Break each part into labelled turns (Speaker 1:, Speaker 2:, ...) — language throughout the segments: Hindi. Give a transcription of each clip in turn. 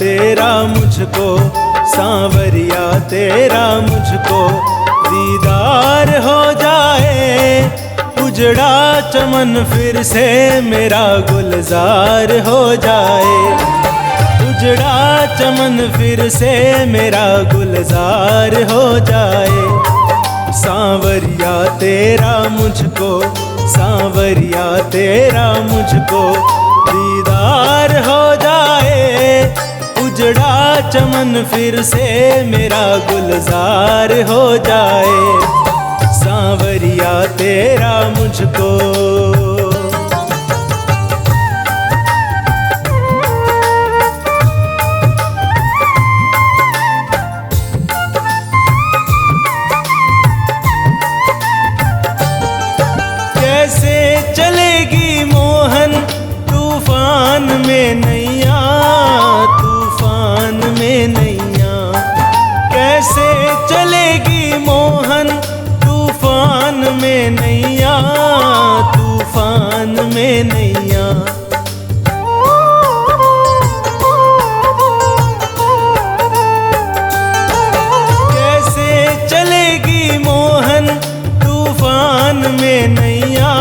Speaker 1: तेरा मुझको, सांवरिया तेरा मुझको दीदार हो जाए। उजड़ा चमन फिर से मेरा गुलजार हो जाए। उजड़ा चमन फिर से मेरा गुलजार हो जाए। सांवरिया तेरा मुझको, सांवरिया तेरा मुझको दीदार हो जाए। उजड़ा चमन फिर से मेरा गुलजार हो जाए। सांवरिया तेरा मुझको। कैसे चलेगी मोहन तूफान में नैया, तूफान में नैया। कैसे चलेगी मोहन तूफान में नैया, तूफान में नैया। कैसे चलेगी मोहन तूफान में नैया,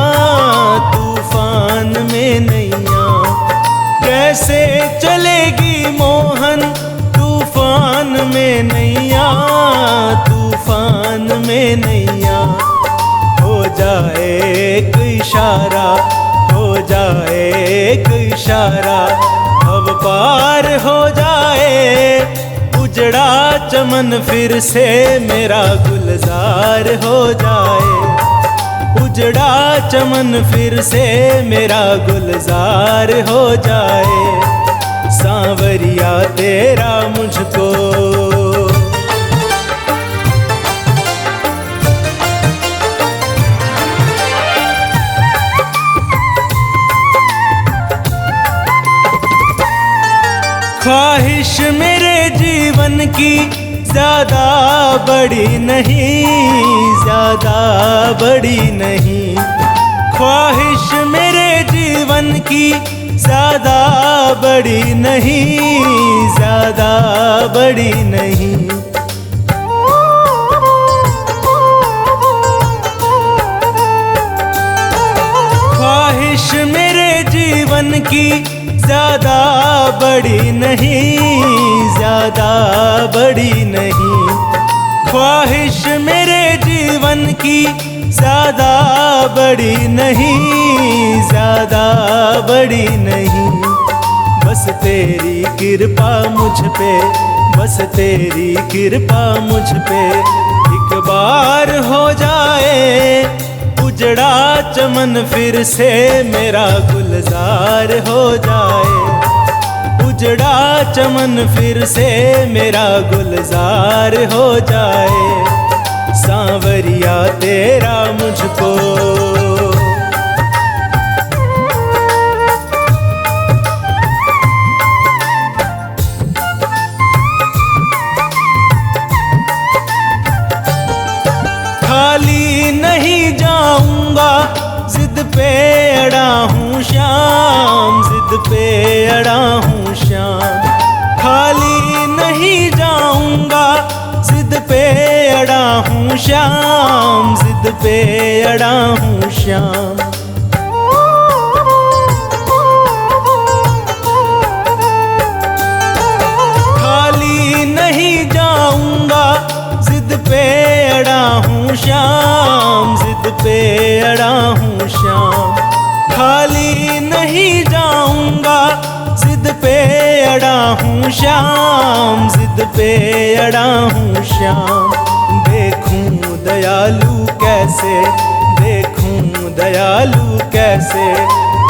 Speaker 1: तूफान में नैया। कैसे चलेगी मोहन तूफान में नैया, तूफान में नैया। हो जाए एक इशारा, हो जाए एक इशारा, अब पार हो जाए। उजड़ा चमन फिर से मेरा गुलजार हो जाए। उजड़ा चमन फिर से मेरा गुलजार हो जाए। सांवरिया तेरा मुझको। ख्वाहिश मेरे जीवन की ज्यादा बड़ी नहीं, ज्यादा बड़ी नहीं। ख्वाहिश मेरे जीवन की ज्यादा बड़ी नहीं, ज्यादा बड़ी नहीं। ख्वाहिश मेरे जीवन की ज्यादा बड़ी नहीं, ज्यादा बड़ी नहीं। ख्वाहिश मेरे जीवन की ज्यादा बड़ी नहीं, ज्यादा बड़ी नहीं। बस तेरी कृपा मुझ पे, बस तेरी कृपा मुझ पे एक बार हो जाए। उजड़ा चमन फिर से मेरा गुलजार हो जाए। उजड़ा चमन फिर से मेरा गुलजार हो जाए। सांवरिया तेरा मुझको। खाली नहीं जाऊंगा, जिद पे अड़ा हूँ श्याम, जिद पे अड़ा हूँ श्याम। खाली नहीं जाऊंगा, जिद पे अड़ा हूँ श्याम, जिद पे अड़ा हूँ श्याम। खाली नहीं जाऊंगा, जिद पे अड़ा हूँ श्याम, जिद पे अड़ा हूँ श्याम। खाली नहीं जाऊंगा, जिद पे अड़ा हूँ श्याम, जिद पे अड़ा हूँ श्याम। देखूं दयालु कैसे, देखूं दयालु कैसे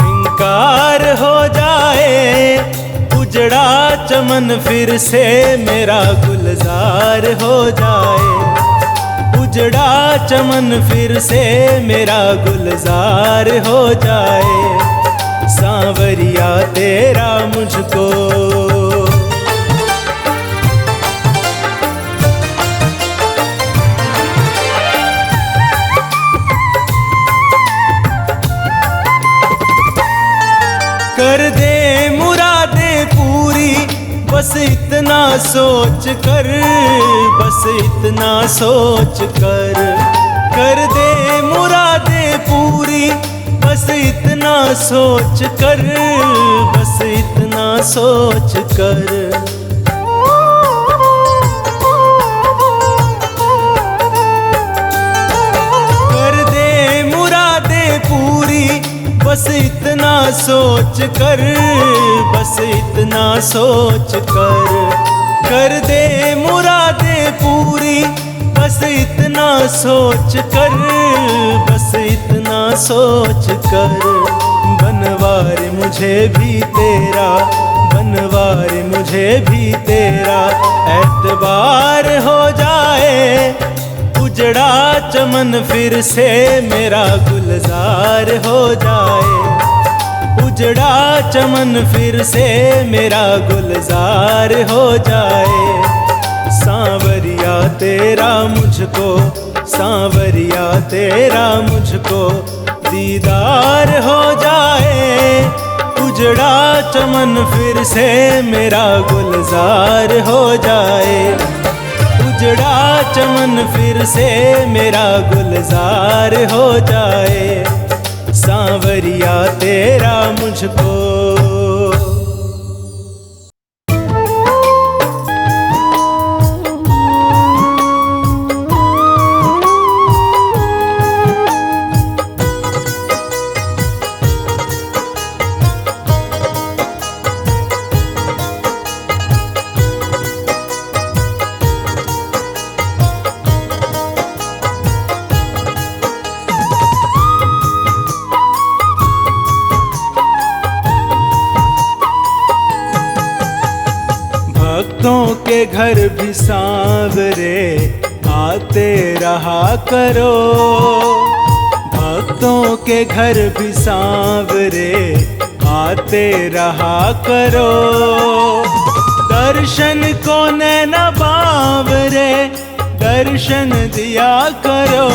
Speaker 1: इनकार हो जाए। उजड़ा चमन फिर से मेरा गुलजार हो जाए। उजड़ा चमन फिर से मेरा गुलजार हो जाए। सांवरिया तेरा मुझको। कर दे मुरादे पूरी, बस इतना सोच कर, बस इतना सोच कर दे मुरादें पूरी। बस इतना सोच कर, बस इतना सोच कर दे मुरादें पूरी। बस इतना सोच कर, बस इतना सोच कर दे मुरादें पूरी। बस इतना सोच कर, बस इतना सोच कर। बनवार मुझे भी तेरा, बनवार मुझे भी तेरा, एतबार हो जाए। उजड़ा चमन फिर से मेरा गुलजार हो जाए। उजड़ा चमन फिर से मेरा गुलजार हो जाए। सांवरिया तेरा मुझको, सांवरिया तेरा मुझको दीदार हो जाए। उजड़ा चमन फिर से मेरा गुलजार हो जाए। उजड़ा चमन फिर से मेरा गुलजार हो जाए। सांवरिया तेरा मुझको। भक्तों के घर भी सांवरे आते रहा करो। भक्तों के घर भी सांवरे आते रहा करो। दर्शन को नैना बावरे दर्शन दिया करो।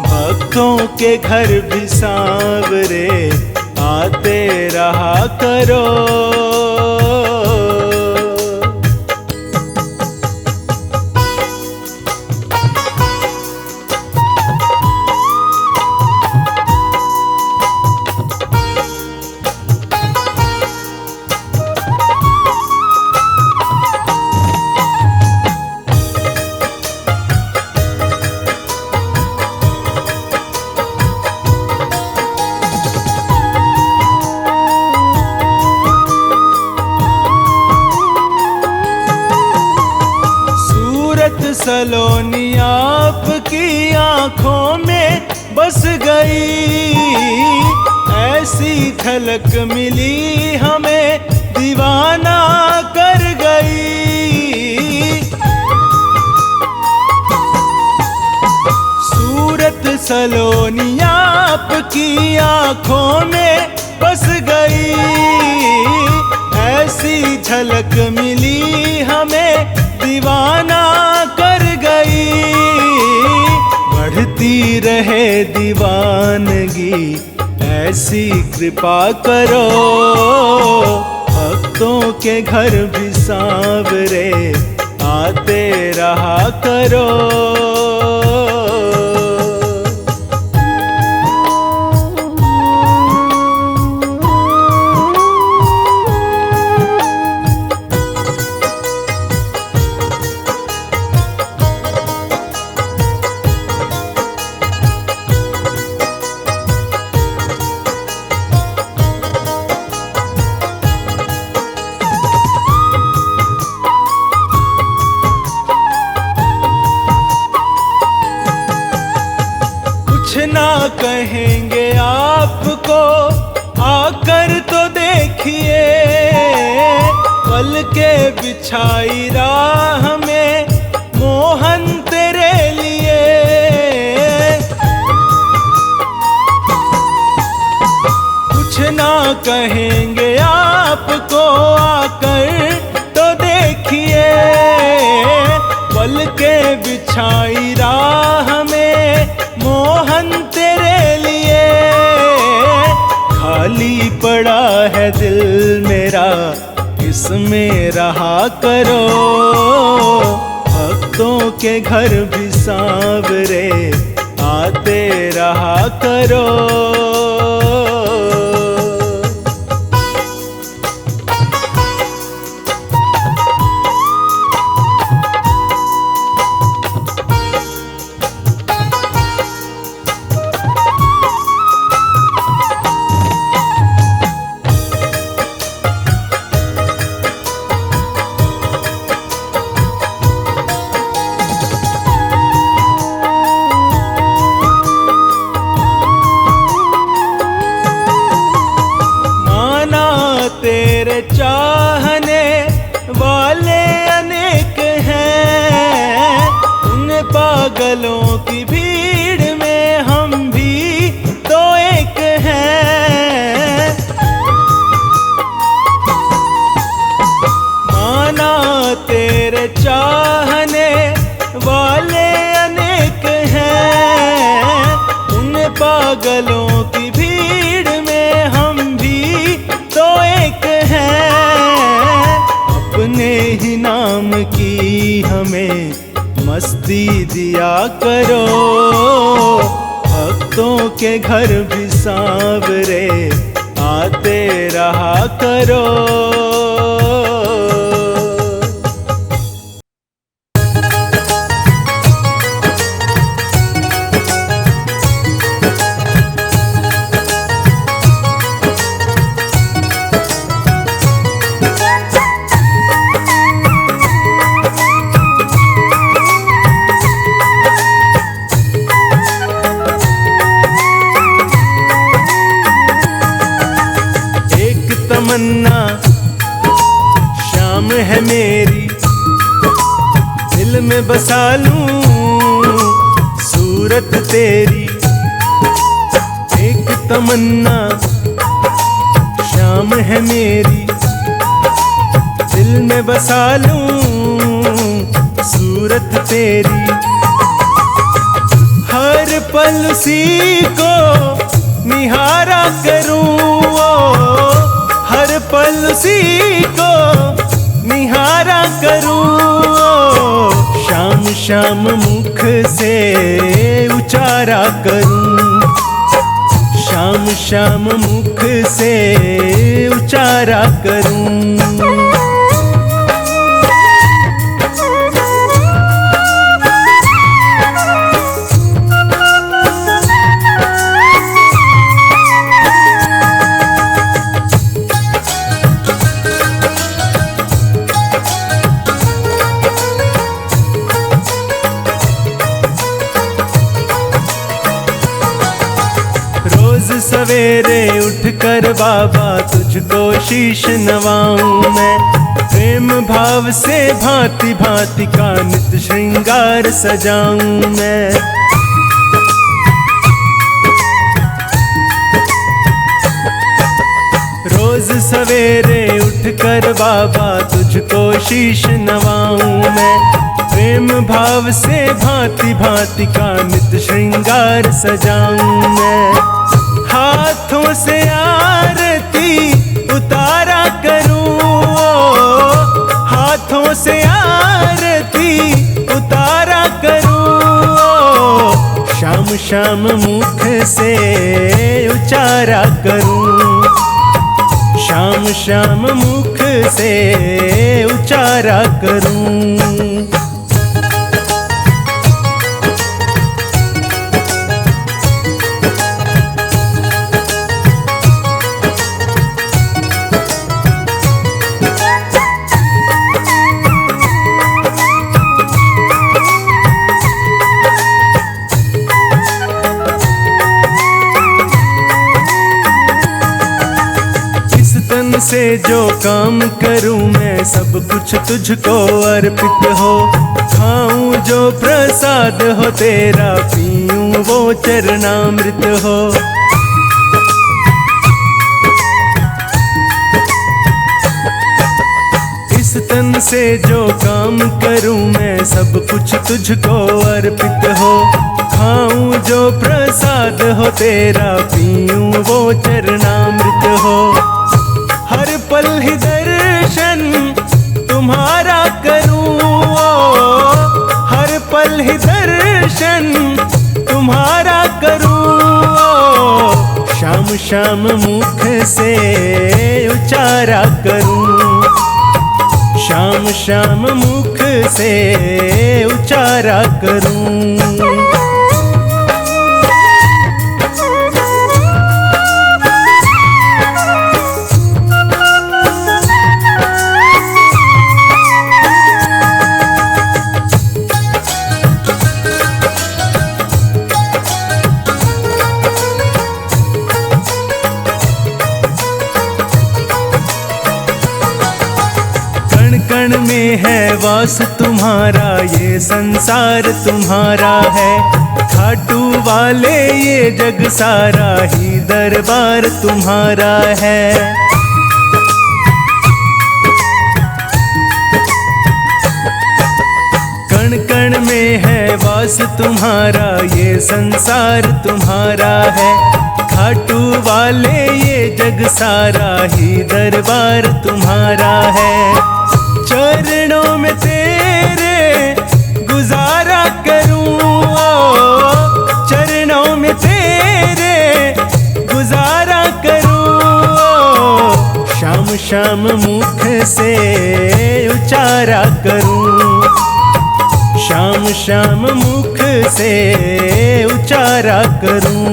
Speaker 1: भक्तों के घर भी सांवरे आते रहा करो। सलोनी आपकी आंखों में बस गई। ऐसी झलक मिली हमें दीवाना कर गई। सूरत सलोनी आपकी आंखों में बस गई। ऐसी झलक मिली हमें दीवाना कर गई। बढ़ती रहे दीवानगी ऐसी कृपा करो। भक्तों के घर भी सांवरे आते रहा करो। ना कहेंगे आपको आकर तो देखिए। पल के बिछाई राह में मोहन तेरे लिए। कुछ ना कहेंगे आपको आकर तो देखिए। पल के बिछाई राह में मोहन तेरे लिए। खाली पड़ा है दिल मेरा, किस्मत में रहा करो, भक्तों के घर भी सांवरे आते रहा करो। तेरे चाहने वाले अनेक हैं, उन पागलों की भीड़ में हम भी तो एक हैं। माना तेरे चाहने वाले अनेक हैं, उन पागलों की भीड़ में हम भी तो एक है। अपने ही नाम की हमें मस्ती दिया करो, भक्तों के घर भी सांवरे आते रहा करो। तमन्ना शाम है मेरी, दिल में बसा लूं सूरत तेरी। एक तमन्ना शाम है मेरी, दिल में बसा लूं सूरत तेरी। हर पल उसी को निहारा करूं, हर पल उसी को निहारा करूं। शाम शाम मुख से उचारा करूं, शाम शाम मुख से उचारा करूं। रोज सवेरे उठकर बाबा तुझको शीश नवाऊं मैं, प्रेम भाव से भांति भांति का नित श्रृंगार सजाऊं मैं। रोज सवेरे उठकर बाबा तुझको शीश नवाऊं मैं, प्रेम भाव से भांति भांति का नित श्रृंगार सजाऊं मैं। हाथों से आरती उतारा करूं, हाथों से आरती उतारा करूं। शाम शाम मुख से उचारा करूं, शाम शाम मुख से उचारा करूं। से जो काम करूं मैं सब कुछ तुझको अर्पित हो, खाऊं जो प्रसाद हो तेरा, पीऊं वो चरणामृत हो। इस तन से जो काम करूं मैं सब कुछ तुझको अर्पित हो, खाऊं जो प्रसाद हो तेरा, पीऊं वो चरणामृत हो। हर पल ही दर्शन दर्शन तुम्हारा करूं, हर पल ही दर्शन तुम्हारा करूं। शाम शाम मुख से उचारा करूं, शाम शाम मुख से उचारा करूं। कण कण में है वास तुम्हारा, ये संसार तुम्हारा है। खाटू वाले ये जग सारा ही दरबार तुम्हारा है। कण कण में है वास तुम्हारा, ये संसार तुम्हारा है। खाटू वाले ये जग सारा ही दरबार तुम्हारा है। चरणों में तेरे गुजारा करूं, चरणों में तेरे गुजारा करूं। शाम शाम मुख से उचारा करूं, शाम शाम मुख से उचारा करूं।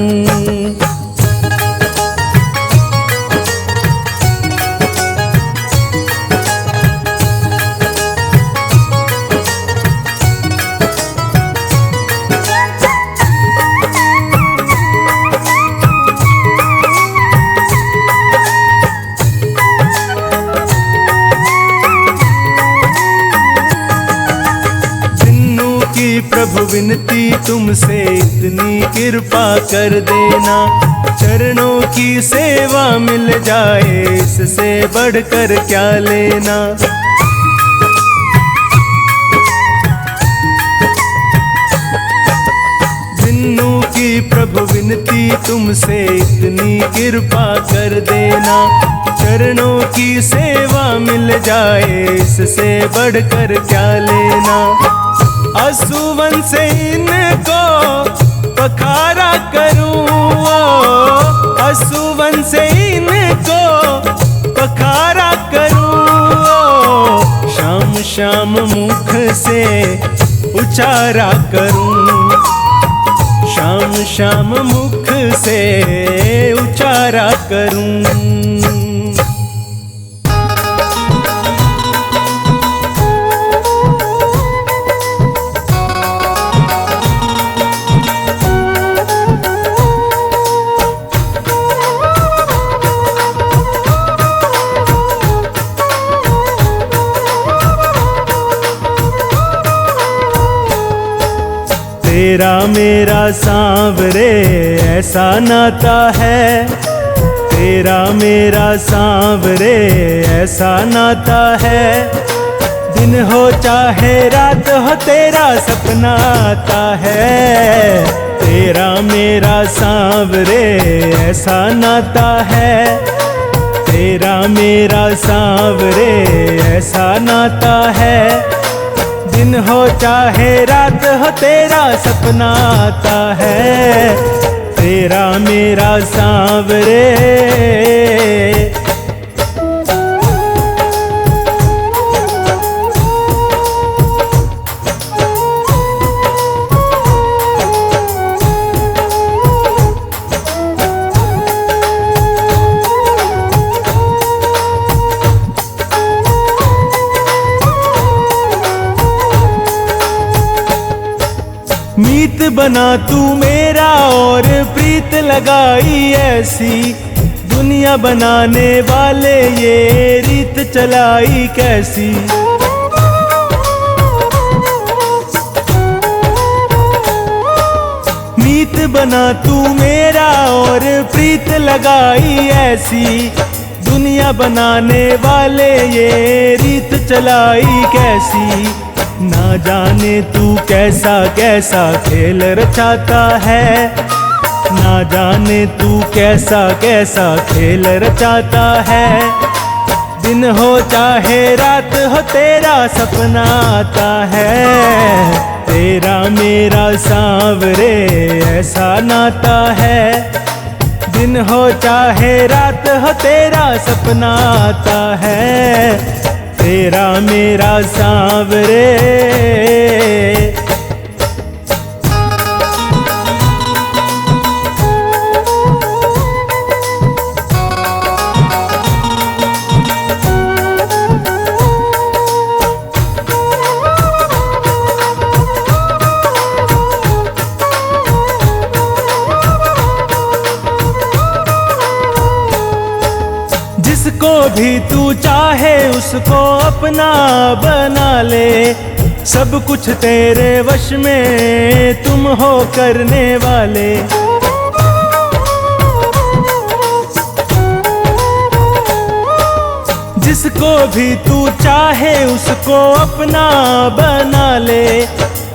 Speaker 1: प्रभु विनती तुमसे इतनी कृपा कर देना, चरणों की सेवा मिल जाए इससे बढ़कर क्या लेना। बिन्नू की प्रभु विनती तुमसे इतनी कृपा कर देना, चरणों की सेवा मिल जाए इससे बढ़कर क्या लेना। असुवन से इनको पखारा करूं, असुवन से इनको पखारा करूं। शाम शाम मुख से उचारा करूं, शाम शाम मुख से उचारा करूं। तेरा मेरा सांवरे ऐसा नाता है, तेरा मेरा सांवरे ऐसा नाता है। दिन हो चाहे रात हो तेरा सपना आता है। तेरा मेरा सांवरे ऐसा नाता है, तेरा मेरा सांवरे ऐसा नाता है। दिन हो चाहे रात हो तेरा सपना आता है, तेरा मेरा सांवरे। मीत बना तू मेरा और प्रीत लगाई ऐसी, दुनिया बनाने वाले ये रीत चलाई कैसी। मीत बना तू मेरा और प्रीत लगाई ऐसी, दुनिया बनाने वाले ये रीत चलाई कैसी। ना जाने तू कैसा कैसा खेल रचाता है, ना जाने तू कैसा कैसा खेल रचाता है। दिन हो चाहे रात हो तेरा सपना आता है। तेरा मेरा सांवरे ऐसा नाता है। दिन हो चाहे रात हो तेरा सपना आता है। तेरा मेरा सांवरे। जिसको भी तू चाहे उसको अपना बना ले। सब कुछ तेरे वश में तुम हो करने वाले। जिसको भी तू चाहे उसको अपना बना ले।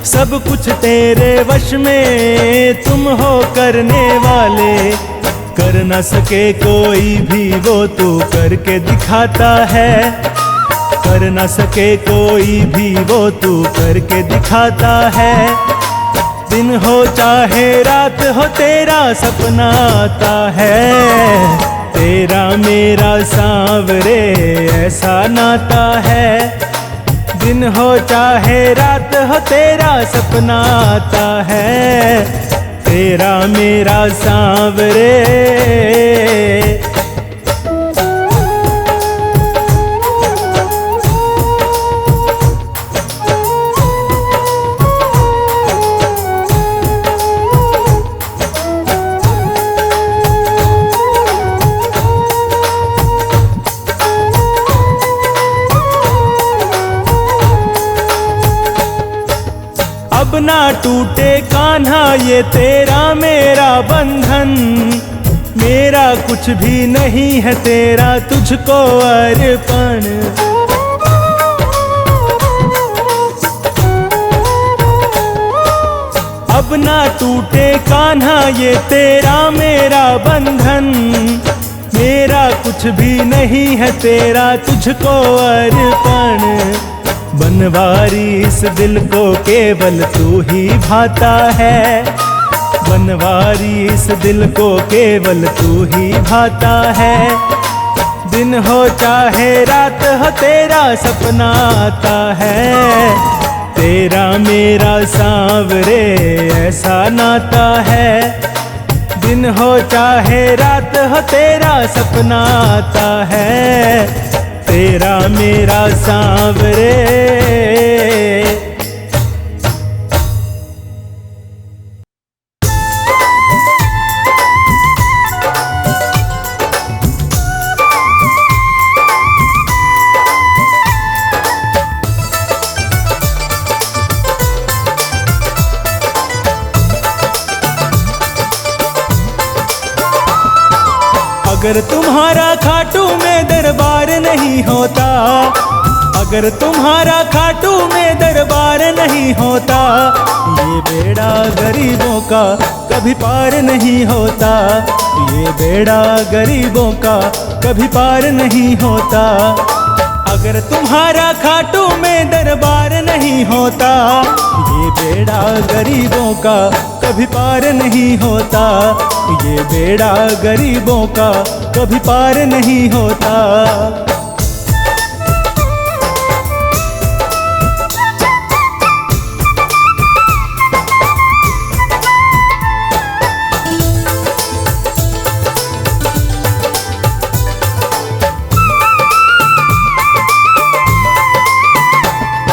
Speaker 1: सब कुछ तेरे वश में तुम हो करने वाले। कर न सके कोई भी वो तू करके दिखाता है। कर न सके कोई भी वो तू करके दिखाता है। दिन हो चाहे रात हो तेरा सपना आता है। तेरा मेरा सांवरे ऐसा नाता है। दिन हो चाहे रात हो तेरा सपना आता है। तेरा मेरा सांवरे। अब ना टूटे कान्हा ये तेरा मेरा बंधन। मेरा कुछ भी नहीं है तेरा तुझको अर्पण। अब ना टूटे कान्हा ये तेरा मेरा बंधन। मेरा कुछ भी नहीं है तेरा तुझको अर्पण। बनवारी इस दिल को केवल तू ही भाता है। बनवारी इस दिल को केवल तू ही भाता है। दिन हो चाहे रात हो तेरा सपना आता है। तेरा मेरा सांवरे ऐसा नाता है। दिन हो चाहे रात हो तेरा सपना आता है। तेरा मेरा सांवरे। अगर तुम्हारा खाटू में दरबार नहीं होता। अगर तुम्हारा खाटू में दरबार नहीं होता। ये बेड़ा गरीबों का कभी पार नहीं होता। ये बेड़ा गरीबों का कभी पार नहीं होता। अगर तुम्हारा खाटू में दरबार नहीं होता। ये बेड़ा गरीबों का कभी पार नहीं होता। ये बेड़ा गरीबों का कभी पार नहीं होता।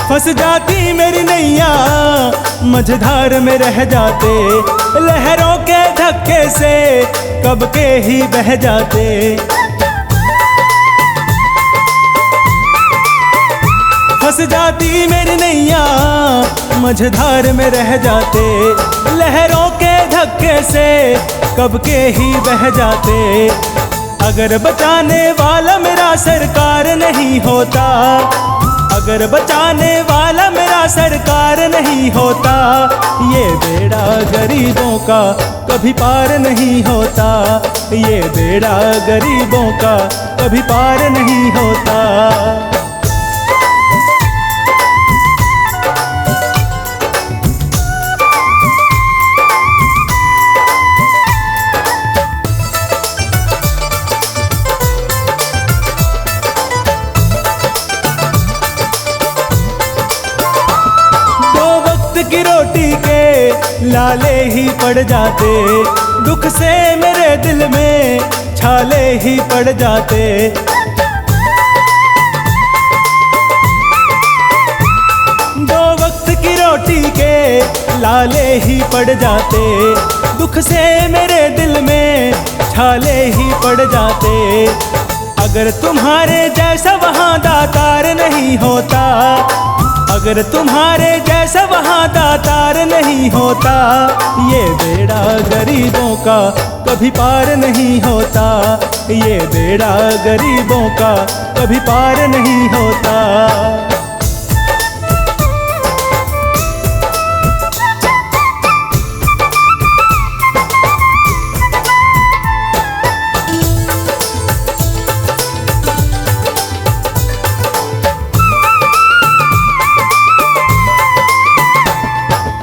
Speaker 1: फंस जाती मेरी नैया मझधार में रह जाते। लहरों के धक्के से कब के ही बह जाते। फंस जाती मेरी नैया मझधार में रह जाते। लहरों के धक्के से कब के ही बह जाते। अगर बचाने वाला मेरा सरकार नहीं होता। अगर बचाने वाला मेरा सरकार नहीं होता, ये बेड़ा गरीबों का कभी पार नहीं होता, ये बेड़ा गरीबों का कभी पार नहीं होता। की रोटी के लाले ही पड़ जाते, दुख से मेरे दिल में छाले ही पड़ जाते। दो वक्त की रोटी के लाले ही पड़ जाते, दुख से मेरे दिल में छाले ही पड़ जाते। अगर तुम्हारे जैसा वहाँ दातार नहीं होता, अगर तुम्हारे जैसा वहाँ दातार नहीं होता, ये बेड़ा गरीबों का कभी पार नहीं होता, ये बेड़ा गरीबों का कभी पार नहीं होता।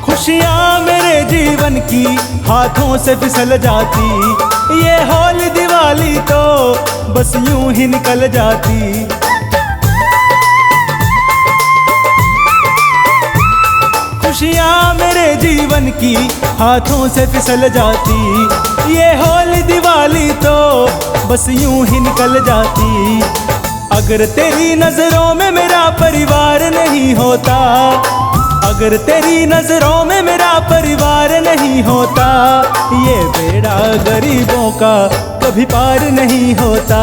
Speaker 1: खुशियाँ मेरे जीवन की हाथों से फिसल जाती, ये होली दिवाली तो बस यूं ही निकल जाती। खुशियाँ मेरे जीवन की हाथों से फिसल जाती, ये होली दिवाली तो बस यूं ही निकल जाती। अगर तेरी नजरों में मेरा परिवार नहीं होता, अगर तेरी नजरों में मेरा परिवार नहीं होता, ये बेड़ा गरीबों का कभी पार नहीं होता,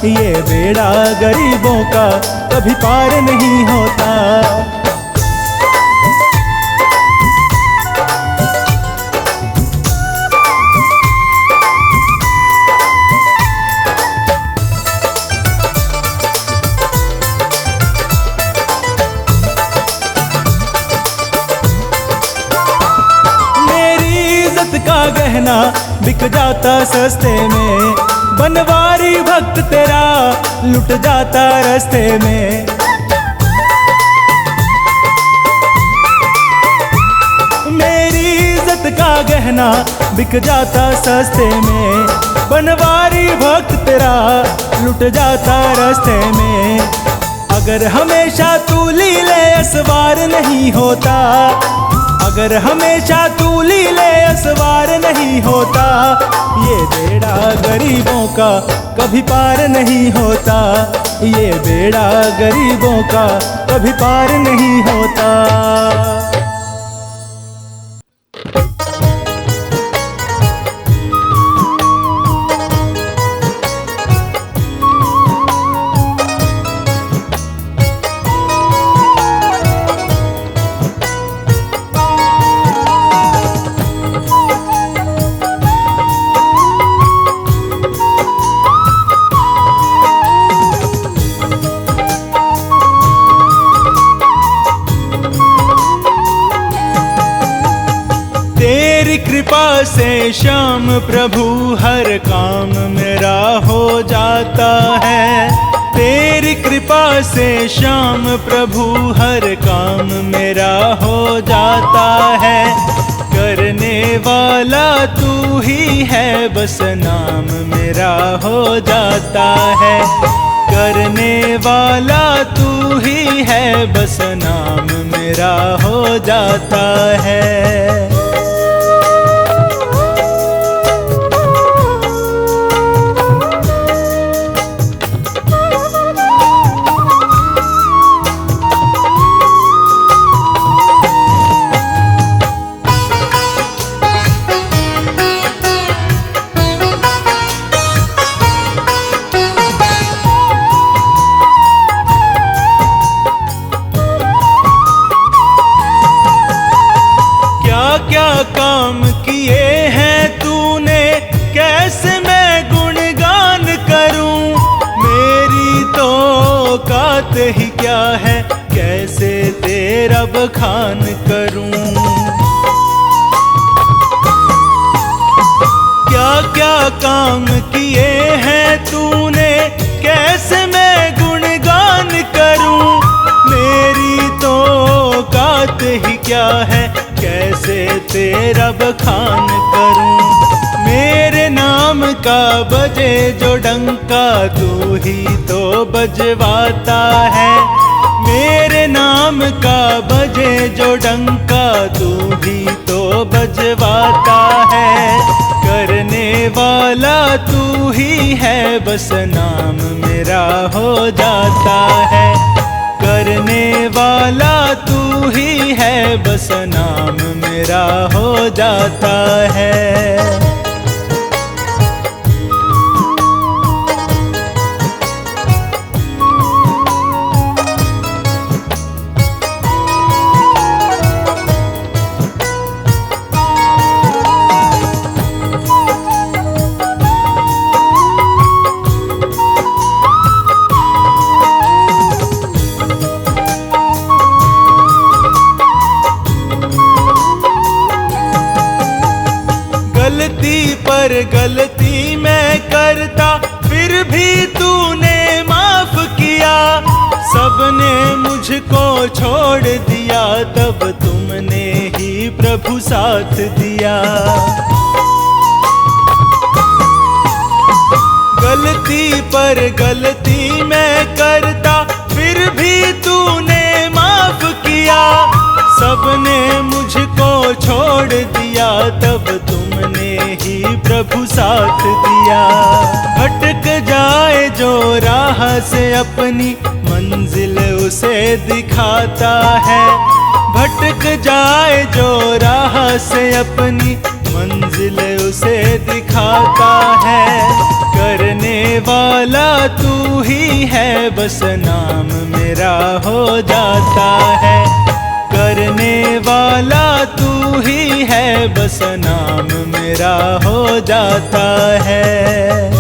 Speaker 1: ये बेड़ा गरीबों का कभी पार नहीं होता। का गहना बिक जाता सस्ते में, बनवारी भक्त तेरा लुट जाता रास्ते में। मेरी इज्जत का गहना बिक जाता सस्ते में, बनवारी भक्त तेरा लुट जाता रास्ते में। अगर हमेशा तू लीले असवार नहीं होता, अगर हमेशा तू लीले असवार नहीं होता, ये बेड़ा गरीबों का कभी पार नहीं होता, ये बेड़ा गरीबों का कभी पार नहीं होता। कृपा से श्याम प्रभु हर काम मेरा हो जाता है, तेरी कृपा से श्याम प्रभु हर काम मेरा हो जाता है। करने वाला तू ही है बस नाम मेरा हो जाता है, करने वाला तू ही है बस नाम मेरा हो जाता है। क्या काम किए हैं तूने, कैसे मैं गुणगान करूं, मेरी तो औकात ही क्या है तेरा बखान करूं। क्या क्या काम किए हैं तूने, कैसे मैं गुणगान करूं। मेरी तो औकात ही क्या है, कैसे तेरा बखान करूं। मेरे नाम का बजे जो डंका, तू ही तो बजवाता है। मेरे नाम का बजे जो डंका, तू ही तो बजवाता है। करने वाला तू ही है, बस नाम मेरा हो जाता है। करने वाला तू ही है, बस नाम मेरा हो जाता है। गलती पर गलती मैं करता, फिर भी तूने माफ किया। सबने मुझको छोड़ दिया, तब तुमने ही प्रभु साथ दिया। गलती पर गलती मैं करता, फिर भी तूने माफ किया। सबने मुझको छोड़ दिया, तब तुमने ही प्रभु साथ दिया। भटक जाए जो राह से अपनी मंजिल उसे दिखाता है। भटक जाए जो राह से अपनी मंजिल उसे दिखाता है। करने वाला तू ही है, बस नाम मेरा हो जाता है। करने वाला तू ही है, बस नाम मेरा हो जाता है।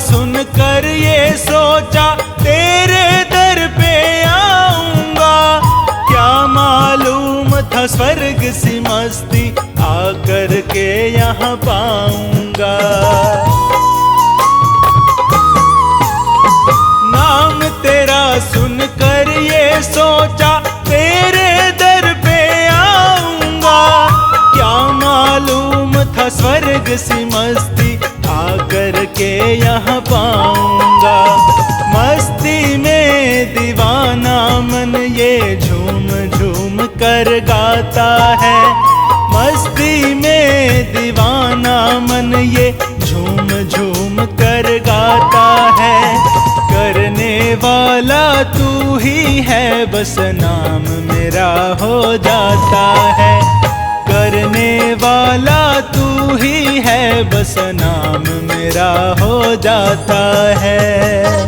Speaker 1: सुनकर ये सोचा, तेरे दर पे आऊंगा। क्या मालूम था स्वर्ग सी मस्ती, आकर के यहाँ पाऊंगा। नाम तेरा सुनकर ये सोचा, तेरे दर पे आऊंगा। क्या मालूम था स्वर्ग सी मस्ती, आकर के यहाँ पाऊंगा। मस्ती में दीवाना मन ये झूम झूम कर गाता है। मस्ती में दीवाना मन ये झूम झूम कर गाता है। करने वाला तू ही है, बस नाम मेरा हो जाता है। करने वाला तू ही है, बस नाम मेरा हो जाता है।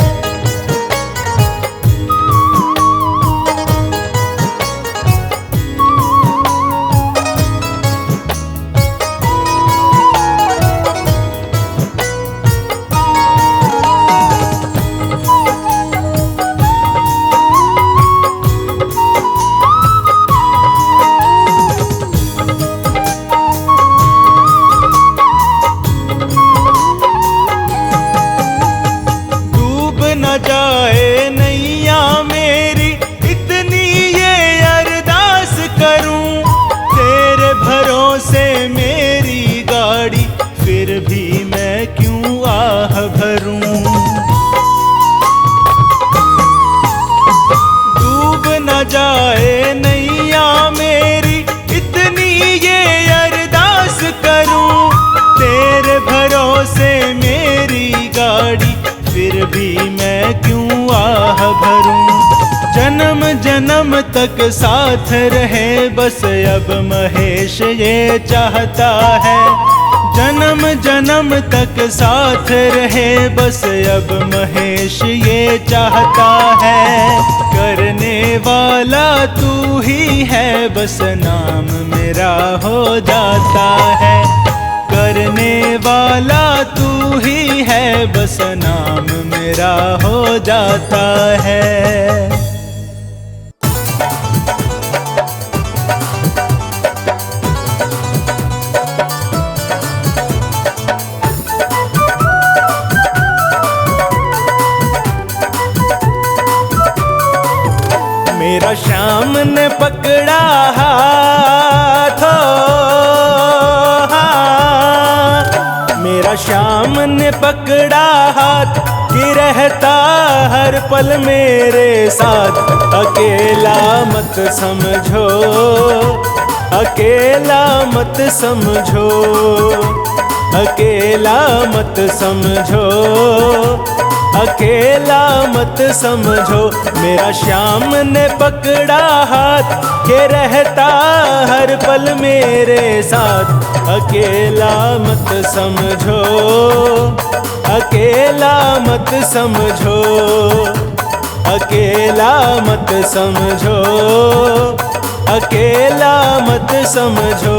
Speaker 1: तक साथ रहे बस अब महेश ये चाहता है। जन्म जन्म तक साथ रहे बस अब महेश ये चाहता है। करने वाला तू ही है बस नाम मेरा हो जाता है। करने वाला तू ही है बस नाम मेरा हो जाता है। मेरा श्याम ने पकड़ा हाथ, मेरा श्याम ने पकड़ा हाथ कि रहता हर पल मेरे साथ। अकेला मत समझो, अकेला मत समझो, अकेला मत समझो, अकेला मत समझो। मेरा श्याम ने पकड़ा हाथ के रहता हर पल मेरे साथ। अकेला मत समझो, अकेला मत समझो, अकेला मत समझो, अकेला मत समझो।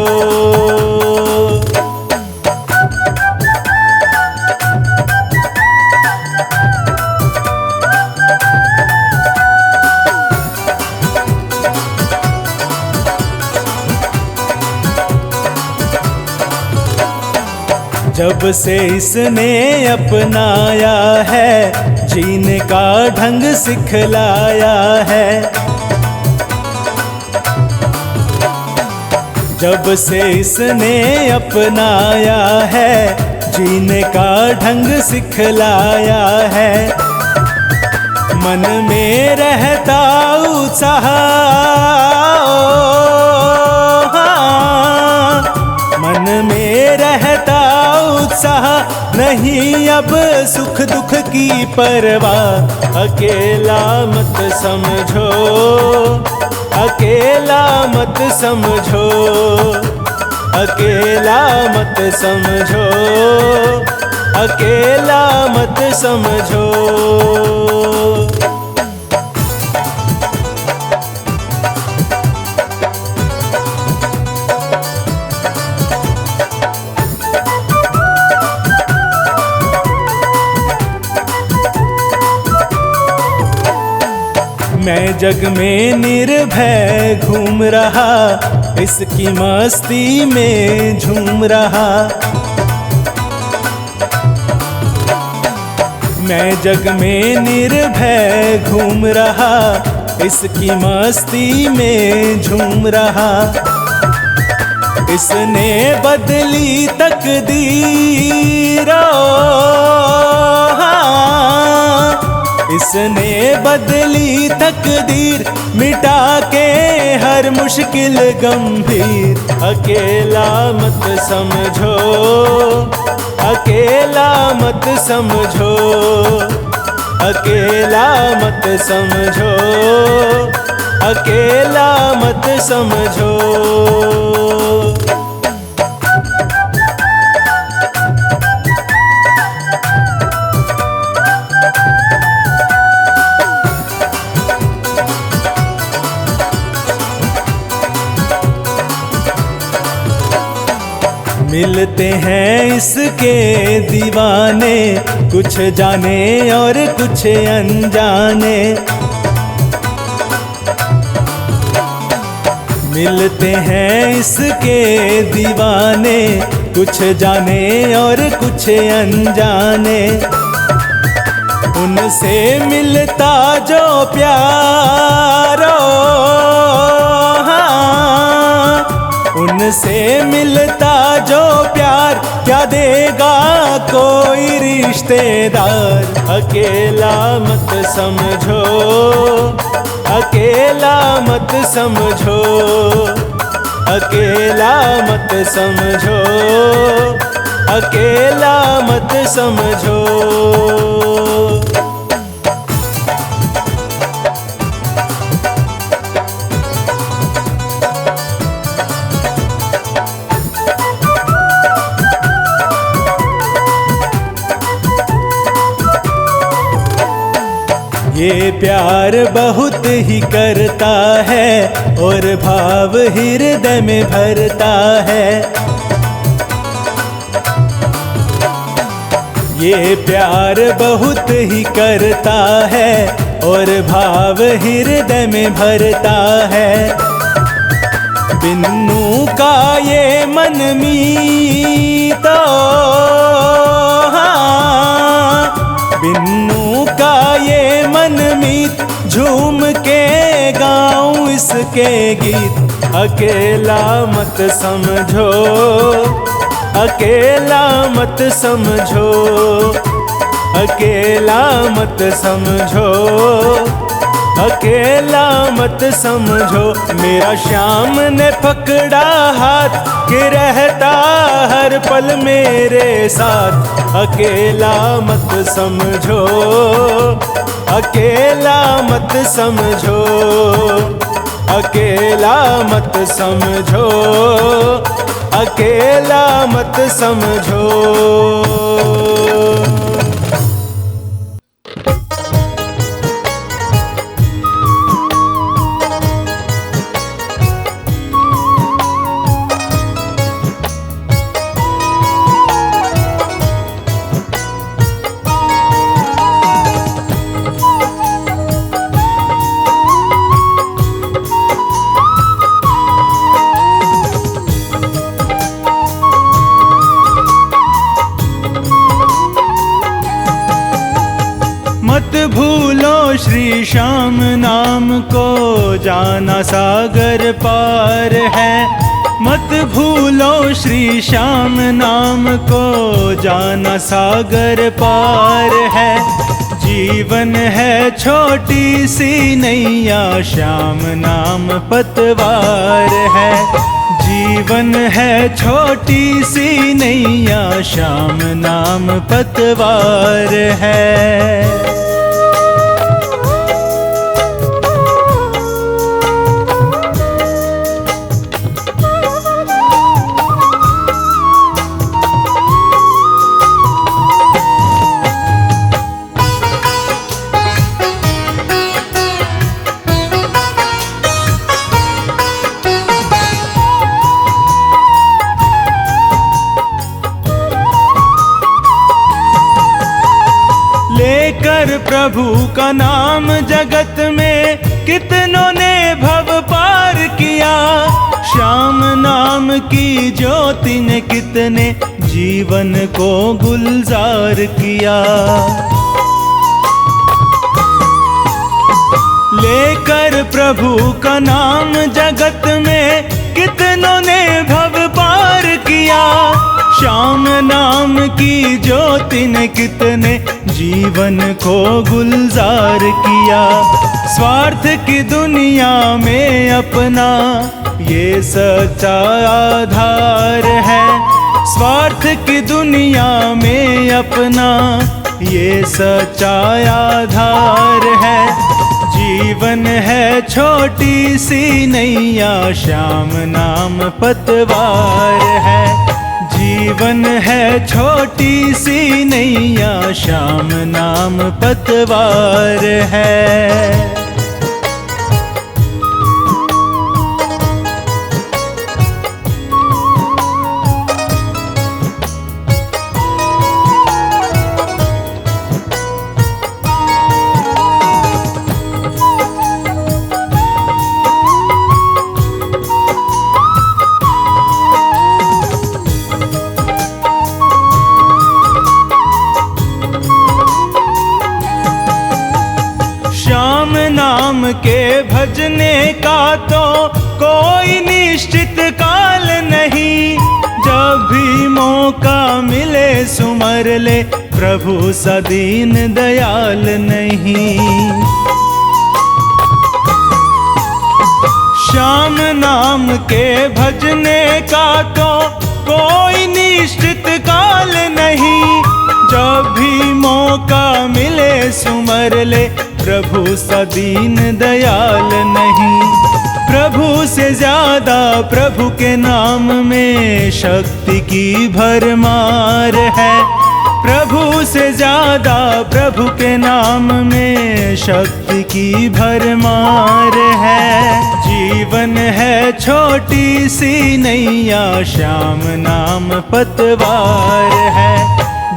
Speaker 1: जब से इसने अपनाया है जीने का ढंग सिखलाया है। जब से इसने अपनाया है जीने का ढंग सिखलाया है। मन में रहता उत्साह, मन में रहता उत्साह, नहीं अब सुख दुख की परवाह। अकेला मत समझो, अकेला मत समझो, अकेला मत समझो, अकेला मत समझो। मैं जग में निर्भय घूम रहा, इसकी मस्ती में झूम रहा। मैं जग में निर्भय घूम रहा, इसकी मस्ती में झूम रहा। इसने बदली तकदीर, इसने बदली तकदीर, मिटा के हर मुश्किल गंभीर। अकेला मत समझो, अकेला मत समझो, अकेला मत समझो, अकेला मत समझो। मिलते हैं इसके दीवाने, कुछ जाने और कुछ अनजाने। मिलते हैं इसके दीवाने, कुछ जाने और कुछ अनजाने। उनसे मिलता जो प्यारो, उनसे मिलता जो प्यार, क्या देगा कोई रिश्तेदार। अकेला मत समझो, अकेला मत समझो, अकेला मत समझो, अकेला मत समझो। ये प्यार बहुत ही करता है और भाव हृदय में भरता है। ये प्यार बहुत ही करता है और भाव हृदय में भरता है। बिन्नू का ये मन मीतो, बिन्नू का ये मन मीत, झूम के गाऊं इसके गीत। अकेला मत समझो, अकेला मत समझो, अकेला मत समझो, अकेला मत समझो। मेरा श्याम ने पकड़ा हाथ के रहता हर पल मेरे साथ। अकेला मत समझो, अकेला मत समझो, अकेला मत समझो, अकेला मत समझो। मत भूलो श्री श्याम नाम को, जाना सागर पार है। मत भूलो श्री श्याम नाम को, जाना सागर पार है। जीवन है छोटी सी नैया, श्याम नाम पतवार है। जीवन है छोटी सी नैया, श्याम नाम पतवार है। लेकर प्रभु का नाम जगत में कितनों ने भव पार किया। श्याम नाम की ज्योति ने कितने जीवन को गुलजार किया। लेकर प्रभु का नाम जगत में कितनों ने भव पार किया। श्याम नाम की ज्योति ने कितने जीवन को गुलजार किया। स्वार्थ की दुनिया में अपना ये सच्चा आधार है। स्वार्थ की दुनिया में अपना ये सच्चा आधार है। जीवन है छोटी सी नैया, श्याम नाम पतवार है। जीवन है छोटी सी नैया, श्याम नाम पतवार है। श्याम नाम के भजने का तो कोई निश्चित काल नहीं। जब भी मौका मिले सुमर ले, प्रभु सा दीन दयाल नहीं। श्याम नाम के भजने का तो कोई निश्चित काल नहीं। जब भी मौका मिले सुमर ले, प्रभु सा दीन दयाल नहीं। प्रभु से ज्यादा प्रभु के नाम में शक्ति की भरमार है। प्रभु से ज्यादा प्रभु के नाम में शक्ति की भरमार है। जीवन है छोटी सी नैया, श्याम नाम पतवार है।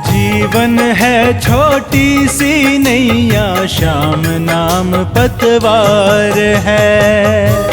Speaker 1: जीवन है छोटी सी नैया, श्याम नाम पतवार है।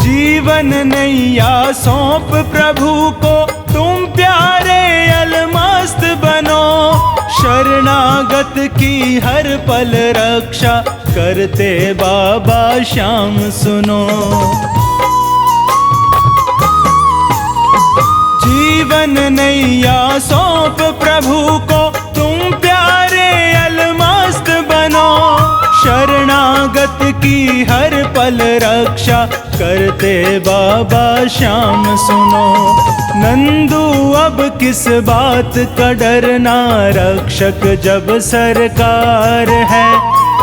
Speaker 1: जीवन नैया सौंप प्रभु को, तुम प्यारे अलमस्त बनो। शरणागत की हर पल रक्षा करते बाबा श्याम सुनो। जीवन नैया सौंप प्रभु को, तुम प्यारे अलमस्त बनो। शरणागत की हर पल रक्षा करते बाबा श्याम सुनो। नंदू अब किस बात का डरना, रक्षक जब सरकार है।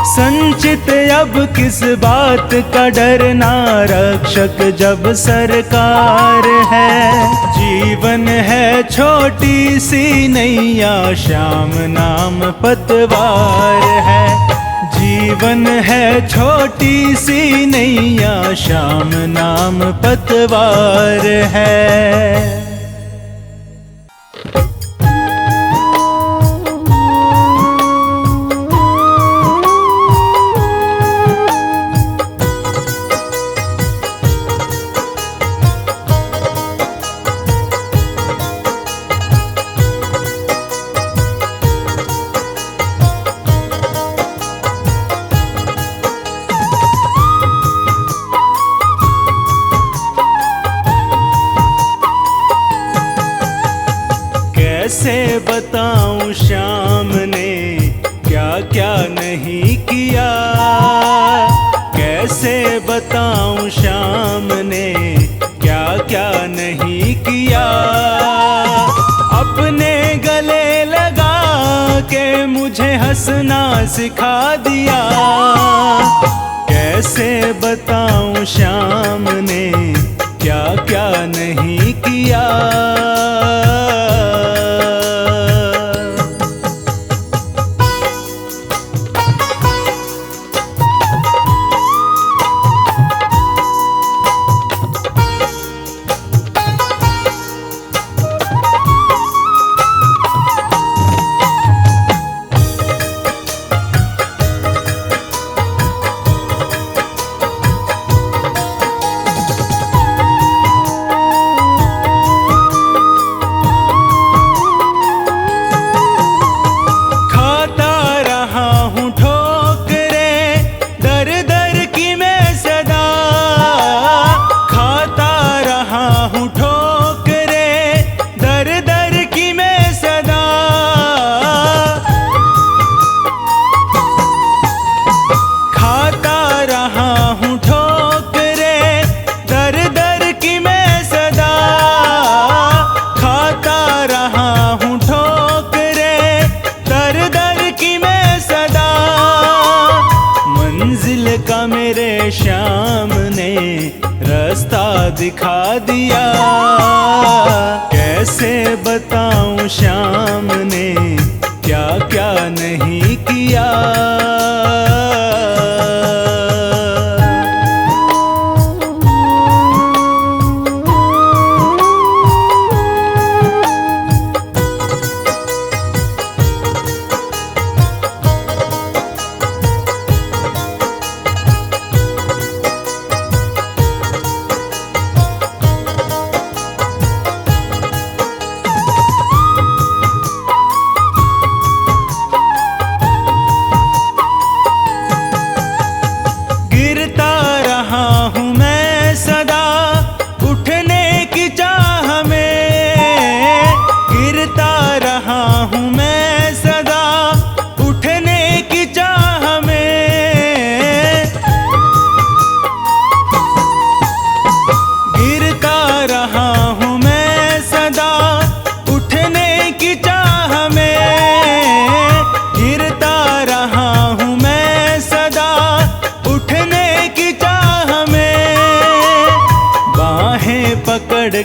Speaker 1: संचित अब किस बात का डरना, रक्षक जब सरकार है। जीवन है छोटी सी नैया, श्याम नाम पतवार है। जीवन है छोटी सी नैया, श्याम नाम पतवार है। कैसे बताऊं श्याम ने क्या क्या नहीं किया। कैसे बताऊं श्याम ने क्या क्या नहीं किया। अपने गले लगा के मुझे हंसना सिखा दिया। कैसे बताऊं श्याम ने क्या क्या नहीं किया। श्याम ने रास्ता दिखा दिया। कैसे बताऊं श्याम ने क्या क्या नहीं किया।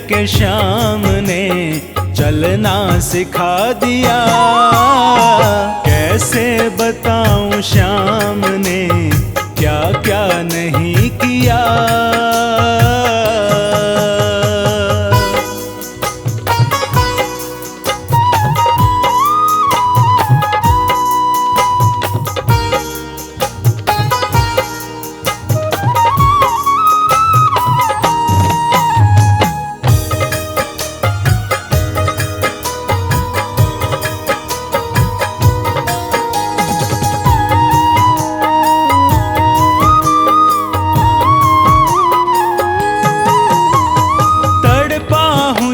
Speaker 1: के श्याम ने चलना सिखा दिया। कैसे बताऊं श्याम ने क्या क्या नहीं किया।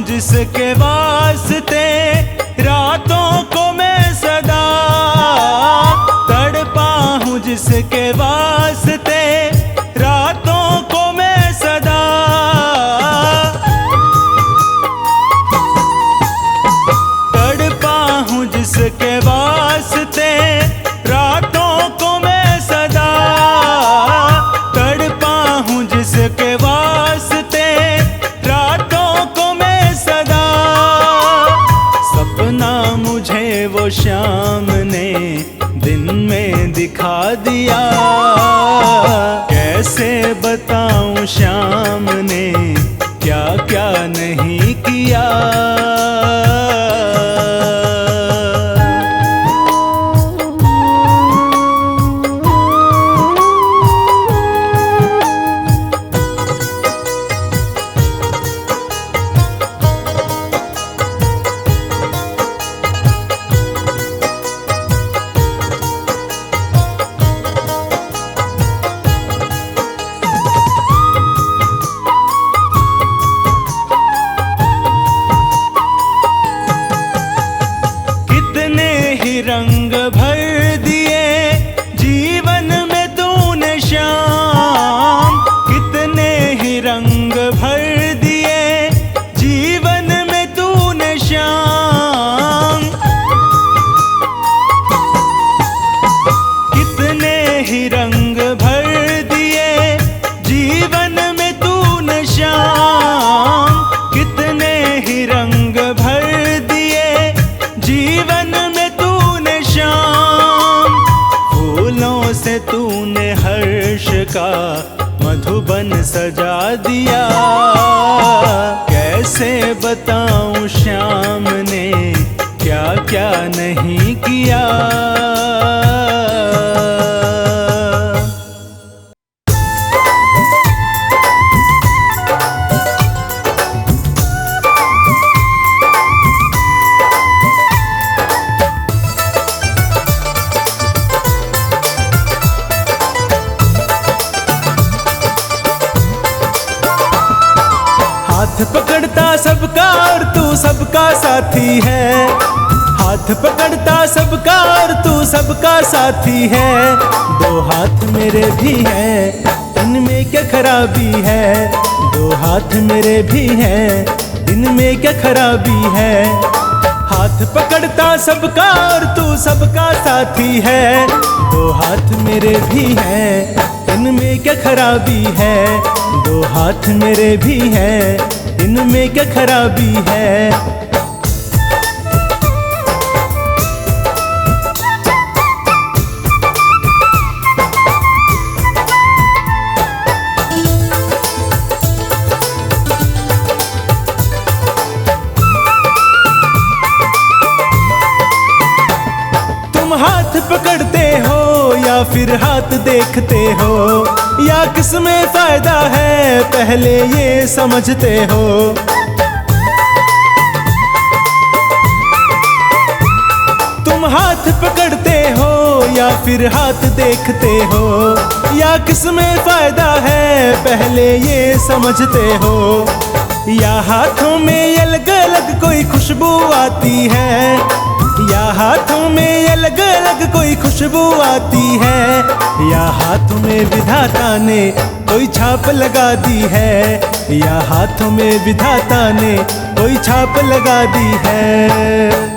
Speaker 1: जिसके वास्ते रातों को मैं सदा तड़पा हूँ, जिसके वास्ते रातों को मैं सदा तड़पा हूँ, जिसके वास्ते रातों को मैं सदा तड़पा हूँ, जिसके वास्ते रातों को सपना मुझे वो श्याम ने दिन में दिखा दिया। कैसे बताऊं श्याम ने क्या क्या नहीं किया। रंग भर दिए जीवन में तूने श्याम, कितने ही रंग भर दिए जीवन में तूने श्याम। कितने ही रंग भर दिए जीवन में तूने श्याम, कितने ही रंग भर दिए जीवन में श्याम। फूलों से तूने हर्ष का मधुबन सजा दिया। कैसे बताऊं श्याम ने क्या क्या नहीं किया। हाथ पकड़ता सबका और तू सबका साथी है। हाथ पकड़ता सबका और तू सबका साथी है। दो हाथ मेरे भी हैं, इनमें क्या खराबी है। दो हाथ मेरे भी हैं, इनमें क्या खराबी है। हाथ पकड़ता सबका और तू सबका साथी है। दो हाथ मेरे भी हैं, इनमें क्या खराबी है। दो हाथ मेरे भी हैं, इनमें क्या खराबी है। हाथ पकड़ते हो या फिर हाथ देखते हो, या किसमें फायदा है पहले ये समझते हो। तुम हाथ पकड़ते हो या फिर हाथ देखते हो, या किसमें फायदा है पहले ये समझते हो। या हाथों में अलग अलग कोई खुशबू आती है, या हाथों में अलग अलग कोई खुशबू आती है। या हाथों में विधाता ने कोई छाप लगा दी है, या हाथों में विधाता ने कोई छाप लगा दी है।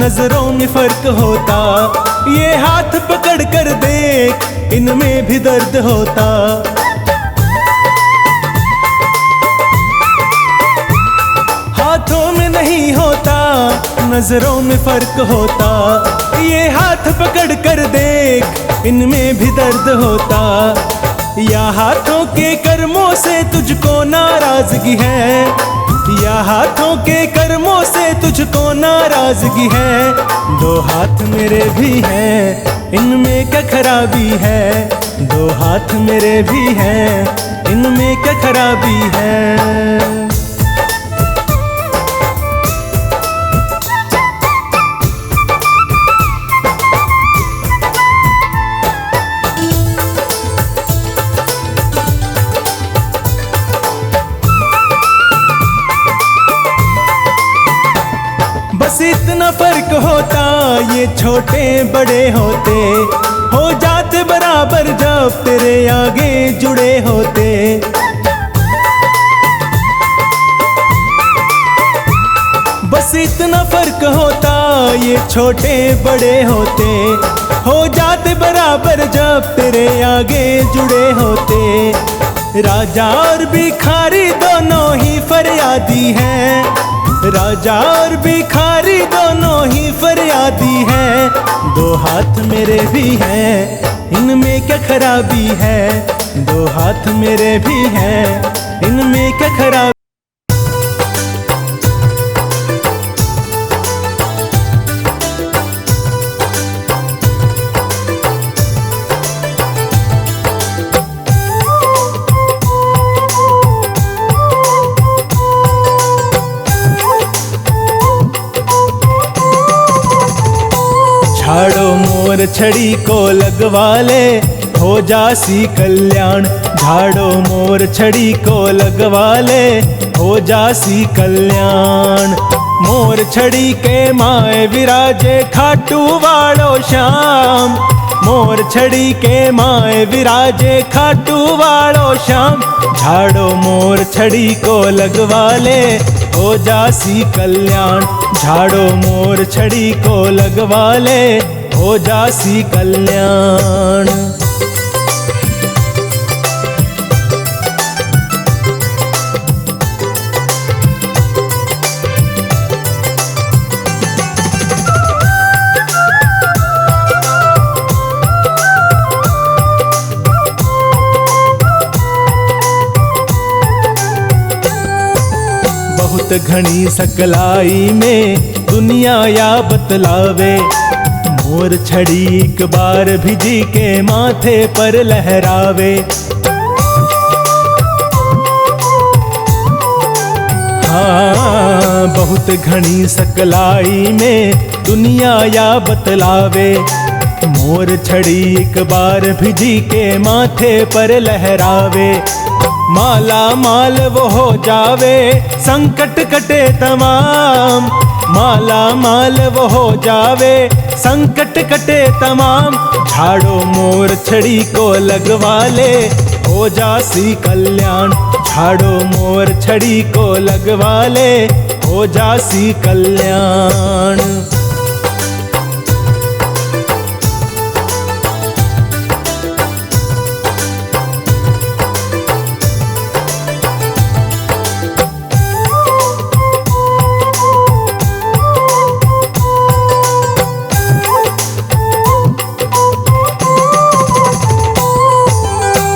Speaker 1: नजरों में फर्क होता। ये हाथ पकड़ कर देख, इनमें भी दर्द होता। हाथों में नहीं होता, नजरों में फर्क होता। ये हाथ पकड़ कर देख, इनमें भी दर्द होता। या हाथों के कर्मों से तुझको नाराजगी है, या हाथों के कर्मों से तुझको नाराजगी है। दो हाथ मेरे भी हैं, इनमें क्या खराबी है। दो हाथ मेरे भी हैं, इनमें क्या खराबी है। बस इतना फर्क होता, ये छोटे बड़े होते, हो जाते बराबर जब तेरे आगे जुड़े होते। बस इतना फर्क होता, ये छोटे बड़े होते, हो जाते बराबर जब तेरे आगे जुड़े होते। राजा और भिखारी दोनों ही फरियादी हैं, राजा और भिखारी दोनों ही फरियादी हैं। दो हाथ मेरे भी हैं, इनमें क्या खराबी है। दो हाथ मेरे भी हैं, इनमें क्या खराबी। झाड़ो मोर छड़ी को लगवा ले, हो जासी कल्याण। झाड़ो मोर छड़ी को लगवा ले, हो जासी कल्याण। मोर छड़ी के माए विराजे खाटू वालो श्याम। मोर छड़ी के माए विराजे खाटू वालो श्याम। झाड़ो मोर छड़ी को लगवा ले, हो जासी कल्याण। झाड़ो मोर छड़ी को लगवा ले, हो जासी कल्याण। बहुत घनी सकलाई में दुनिया या बतलावे। मोर छड़ी एक बार भिजी के माथे पर लहरावे। हाँ, बहुत घनी सकलाई में दुनिया या बतलावे। मोर छड़ी एक बार भिजी के माथे पर लहरावे। माला माल वो हो जावे, संकट कटे तमाम। माला माल वो हो जावे, संकट कटे तमाम। झाड़ो मोर छड़ी को लगवा ले, हो जासी कल्याण। झाड़ो मोर छड़ी को लगवा ले, हो जासी कल्याण।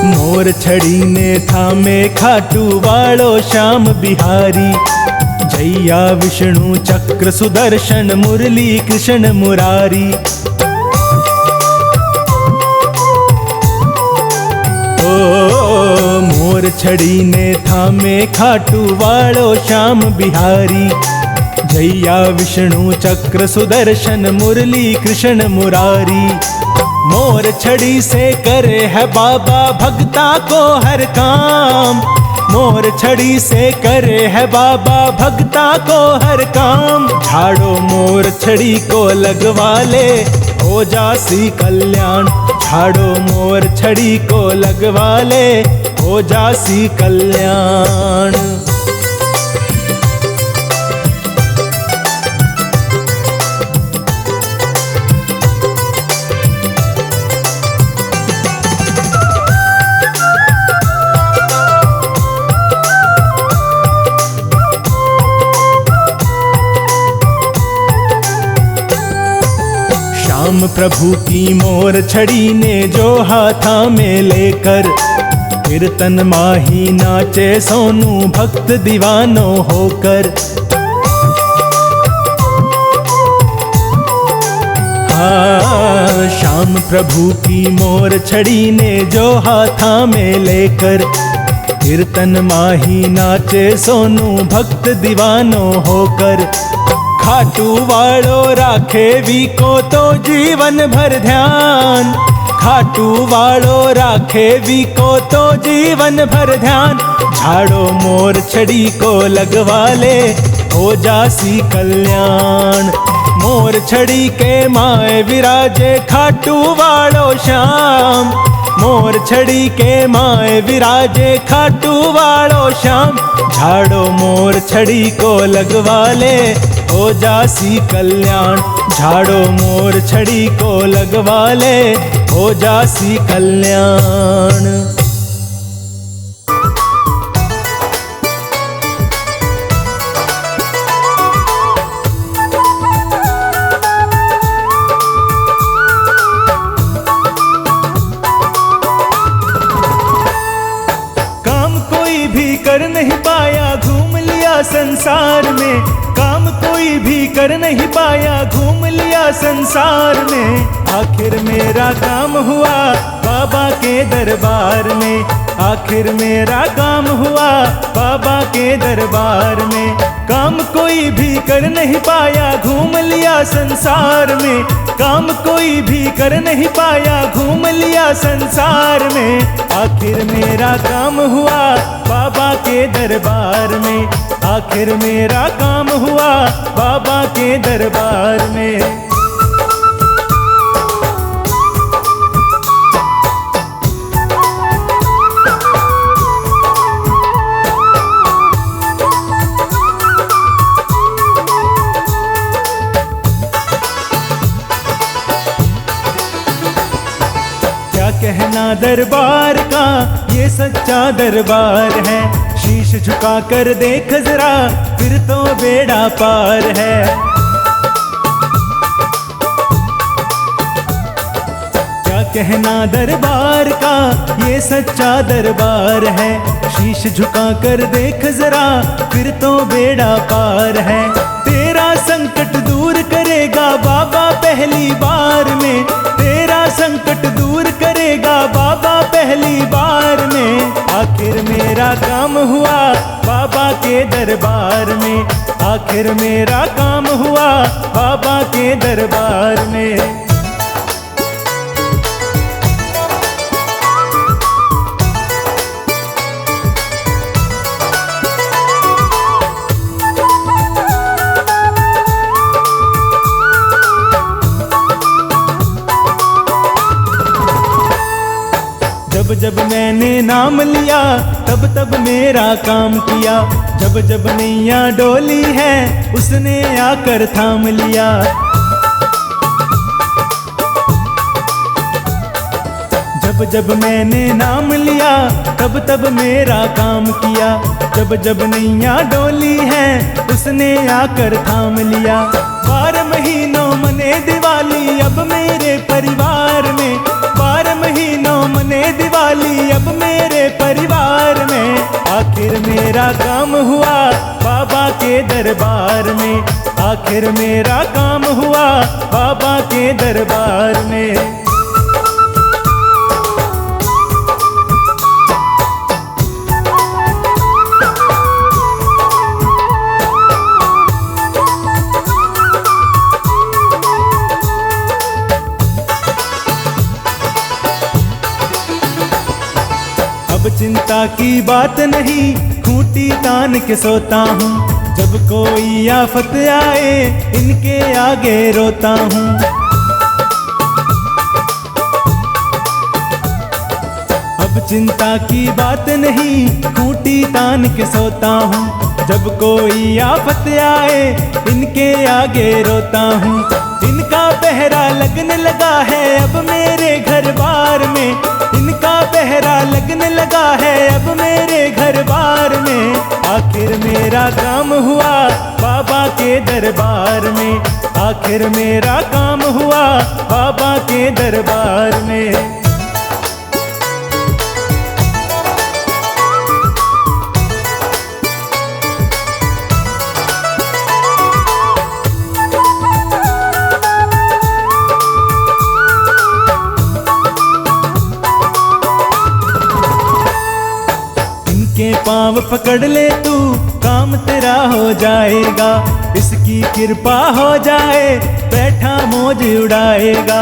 Speaker 1: मोर छड़ी ने थामे खाटू वालो श्याम बिहारी। जैया विष्णु चक्र सुदर्शन मुरली कृष्ण मुरारी। ओ मोर छड़ी ने थामे खाटू वालो श्याम बिहारी। जैया विष्णु चक्र सुदर्शन मुरली कृष्ण मुरारी। मोर छड़ी से करे है बाबा भक्ता को हर काम। मोर छड़ी से करे है बाबा भक्ता को हर काम। झाड़ो मोर छड़ी को लगवा ले, हो जासी कल्याण। झाड़ो मोर छड़ी को लगवा ले, हो जासी कल्याण। प्रभु की मोर छड़ी ने जो हाथा में लेकर, कीर्तन माही नाचे सोनू भक्त दीवानो होकर। हाँ, श्याम प्रभु की मोर छड़ी ने जो हाथा में लेकर, कीर्तन माही नाचे सोनू भक्त दीवानो होकर। खाटू वालो राखे वी को तो जीवन भर ध्यान, खाटू वालो राखे वी को तो जीवन भर ध्यान। झाड़ो मोर छड़ी को लगवा ले, हो जासी कल्याण। मोर छड़ी के माए विराजे खाटू वालो श्याम, मोर छड़ी के माए विराजे खाटू वालो श्याम। झाड़ो मोर छड़ी को लगवा ले, हो जासी कल्याण। झाड़ो मोर छड़ी को लगवा ले, हो जासी कल्याण। कर नहीं पाया घूम लिया संसार में, काम कोई भी कर नहीं पाया घूम लिया संसार में। आखिर मेरा काम हुआ बाबा के दरबार में, आखिर मेरा काम हुआ बाबा के दरबार में। काम कोई भी कर नहीं पाया घूम लिया संसार में, काम कोई भी कर नहीं पाया घूम लिया संसार में। आखिर मेरा काम हुआ बाबा के दरबार में, आखिर मेरा काम हुआ बाबा के दरबार में। कहना दरबार का ये सच्चा दरबार है, शीश झुका कर देख जरा फिर तो बेड़ा पार है। क्या कहना दरबार का ये सच्चा दरबार है, शीश झुका कर देख जरा फिर तो बेड़ा पार है। तेरा संकट दूर करेगा बाबा पहली बार में, तेरा संकट दूर करेगा बाबा पहली बार में। आखिर मेरा काम हुआ बाबा के दरबार में, आखिर मेरा काम हुआ बाबा के दरबार में। जब जब मैंने नाम लिया तब तब मेरा काम किया, जब जब नैया डोली है उसने आकर थाम लिया। जब जब मैंने नाम लिया तब तब मेरा काम किया, जब जब नैया डोली है उसने आकर थाम लिया। 12 महीनों मने दिवाली अब मेरे परिवार में, 12 महीनों मने दिवाली अब मेरे परिवार में। आखिर मेरा काम हुआ बाबा के दरबार में, आखिर मेरा काम हुआ बाबा के दरबार में। चिंता की बात नहीं खूंटी तान के सोता हूँ, जब कोई आफत आए इनके आगे रोता हूँ। अब चिंता की बात नहीं खूंटी तान के सोता हूँ, जब कोई आफत आए इनके आगे रोता हूँ। इनका पहरा लगने लगा है अब मेरे घर बार में, इनका पहरा लगने लगा है अब मेरे घर बार में। आखिर मेरा काम हुआ बाबा के दरबार में, आखिर मेरा काम हुआ बाबा के दरबार में। इनके पाँव पकड़ ले तू, काम तेरा हो जाएगा, इसकी कृपा हो जाए बैठा मौज उड़ाएगा।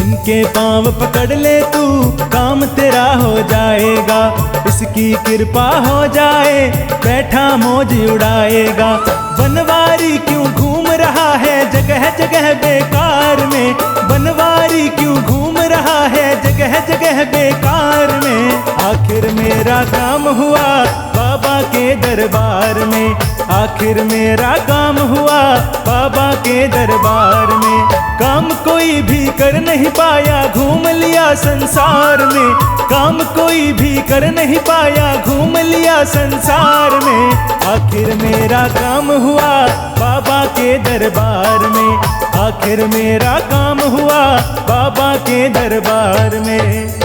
Speaker 1: इनके पाँव पकड़ ले तू, काम तेरा हो जाएगा, इसकी कृपा हो जाए बैठा मौज उड़ाएगा। बनवारी क्यों घूम रहा है जगह जगह बेकार में, बनवारी क्यों घूम रहा है जगह जगह बेकार में, आखिर मेरा काम हुआ बाबा के दरबार में, आखिर मेरा काम हुआ बाबा के दरबार में। काम कोई भी कर नहीं पाया घूम लिया संसार में, काम कोई भी कर नहीं पाया घूम लिया संसार में, आखिर मेरा काम हुआ बाबा के दरबार में, आखिर मेरा काम हुआ बाबा के दरबार में।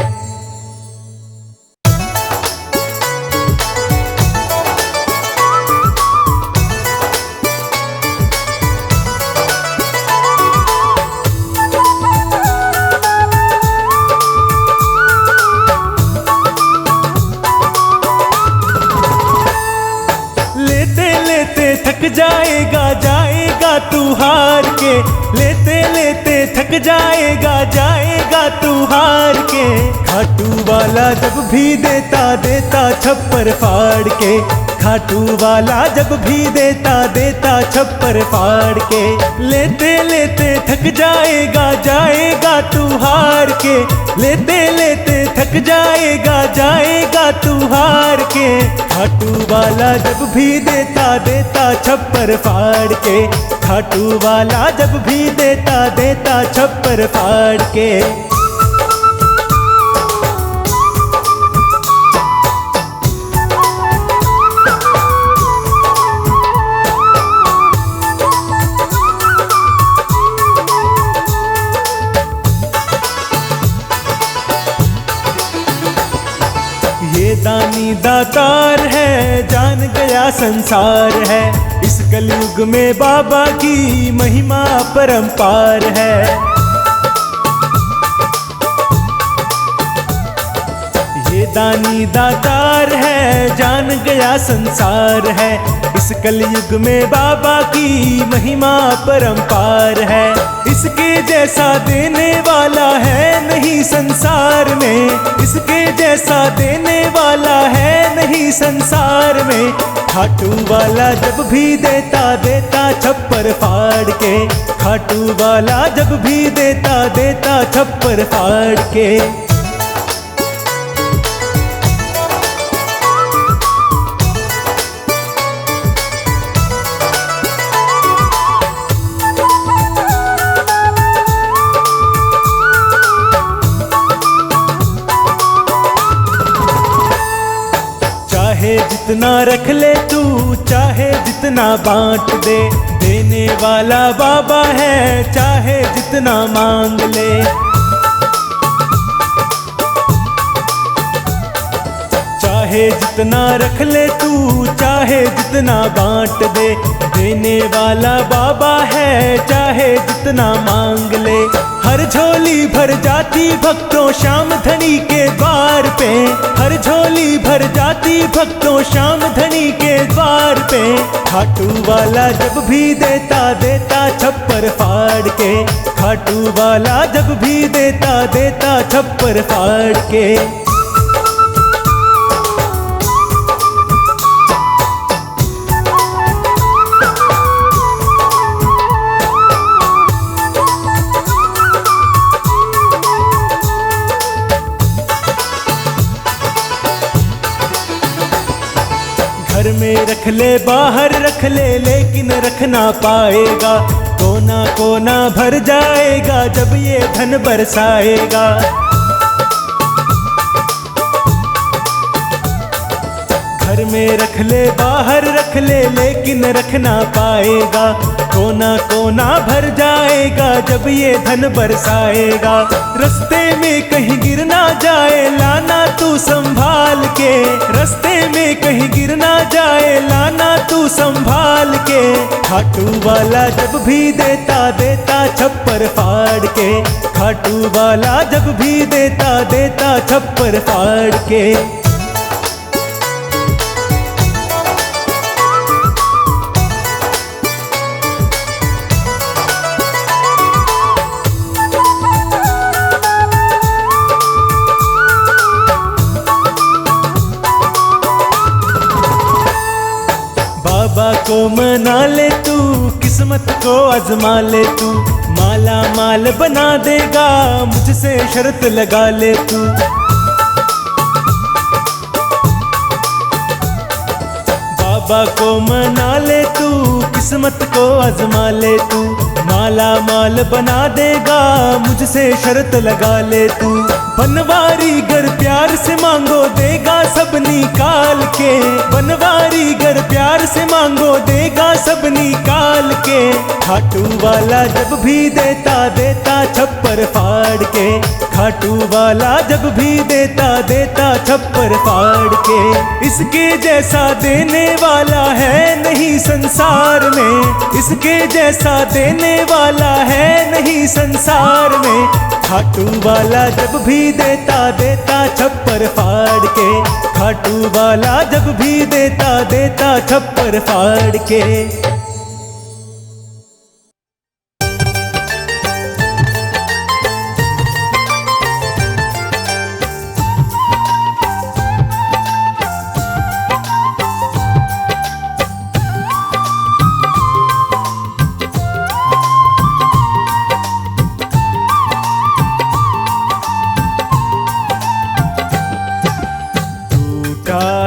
Speaker 1: थक जाएगा जाएगा तू हार के, लेते लेते थक जाएगा जाएगा तू हार के, खाटू वाला जब भी देता देता छप्पर फाड़ के, खाटू वाला जब भी देता देता छप्पर फाड़ के, लेते लेते थक जाएगा जाएगा तू हार के, लेते लेते थक जाएगा जाएगा तू हार के, खाटू वाला जब भी देता देता छप्पर फाड़ के, खाटू वाला जब भी देता देता छप्पर फाड़ के। ये दानी दातार है जान गया संसार है, इस कलयुग में बाबा की महिमा परंपार है। ये दानी दातार है जान गया संसार है, इस कलयुग में बाबा की महिमा परंपार है, इसके जैसा देने वाला है नहीं संसार में, इसके जैसा देने वाला है नहीं संसार में, खाटू वाला जब भी देता देता छप्पर फाड़ के, खाटू वाला जब भी देता देता छप्पर फाड़ के। चाहे जितना रख ले तू चाहे जितना बांट दे, देने वाला बाबा है चाहे जितना मांग ले। चाहे जितना रख ले तू चाहे जितना बांट दे, देने वाला बाबा है चाहे जितना मांग ले। हर झोली भर जाती भक्तों श्याम धनी के द्वार पे, हर झोली भर जाती भक्तों श्याम धनी के द्वार पे, खाटू वाला जब भी देता देता छप्पर फाड़ के, खाटू वाला जब भी देता देता छप्पर फाड़ के। घर में रख ले बाहर रख ले लेकिन रख ना पाएगा, कोना कोना भर जाएगा जब ये धन बरसाएगा। घर में रख ले बाहर रख ले लेकिन रख ना पाएगा, कोना कोना भर जाएगा जब ये धन बरसाएगा। रास्ते में कहीं गिर ना जाए लाना तू संभाल के, रास्ते में कहीं गिर ना जाए लाना तू संभाल के। खाटू वाला जब भी देता देता छप्पर फाड़ के, खाटू वाला जब भी देता देता छप्पर फाड़ के। बाबा को मना ले तू, किस्मत को आजमा ले तू, माला माल बना देगा मुझसे शर्त लगा ले तू। बाबा को मना ले तू, किस्मत को आजमा ले तू, माला माल बना देगा मुझसे शर्त लगा ले तू। बनवारी घर प्यार से मांगो देगा सब निकाल के, बनवारी घर प्यार से मांगो देगा सब निकाल के। खाटू वाला जब भी देता देता छप्पर फाड़ के, खाटू वाला जब भी देता देता छप्पर फाड़ के। इसके जैसा देने वाला है नहीं संसार में, इसके जैसा देने वाला है नहीं संसार में। खाटू वाला जब भी देता देता छप्पर फाड़ के, खाटू वाला जब भी देता देता छप्पर फाड़ के।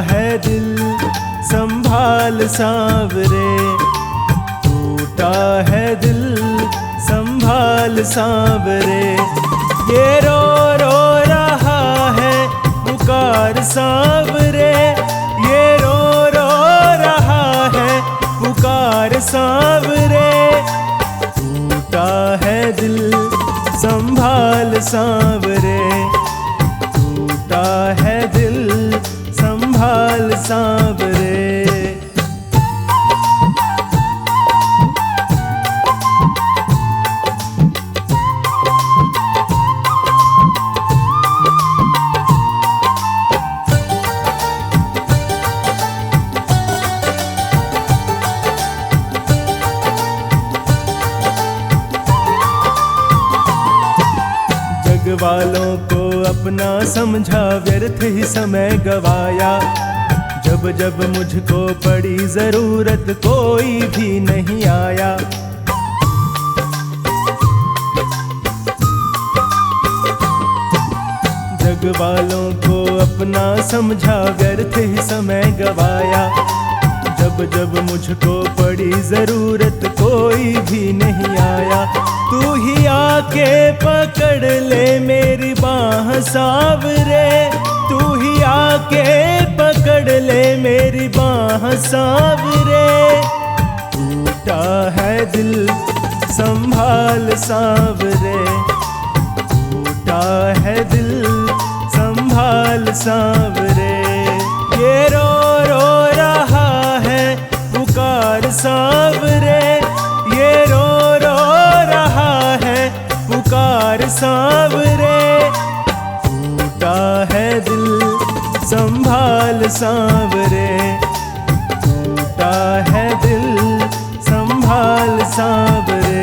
Speaker 1: है दिल संभाल सांवरे, टूटा है दिल संभाल सांवरे। ये रो रो रहा है पुकार सांवरे, ये रो रो रहा है पुकार सांवरे। टूटा है दिल संभाल सांवरे, टूटा है दिल संभाल सांवरे। जग वालों को अपना समझा व्यर्थ ही समय गवाया, जब जब मुझको पड़ी जरूरत कोई भी नहीं आया। जग वालों को अपना समझा व्यर्थ ही समय गवाया, जब जब मुझको पड़ी जरूरत कोई भी नहीं आया। तू ही आके पकड़ ले मेरी बाह सांवरे, तू ही आके पकड़ ले मेरी बाह सांवरे। टूटा है दिल संभाल सांवरे, टूटा है दिल संभाल सांवरे। ये रो रो रहा है पुकार सांवरे, ये रो रो रहा है पुकार सांवरे। टूटा है दिल संभाल सांवरे, टूटा है दिल संभाल सांवरे।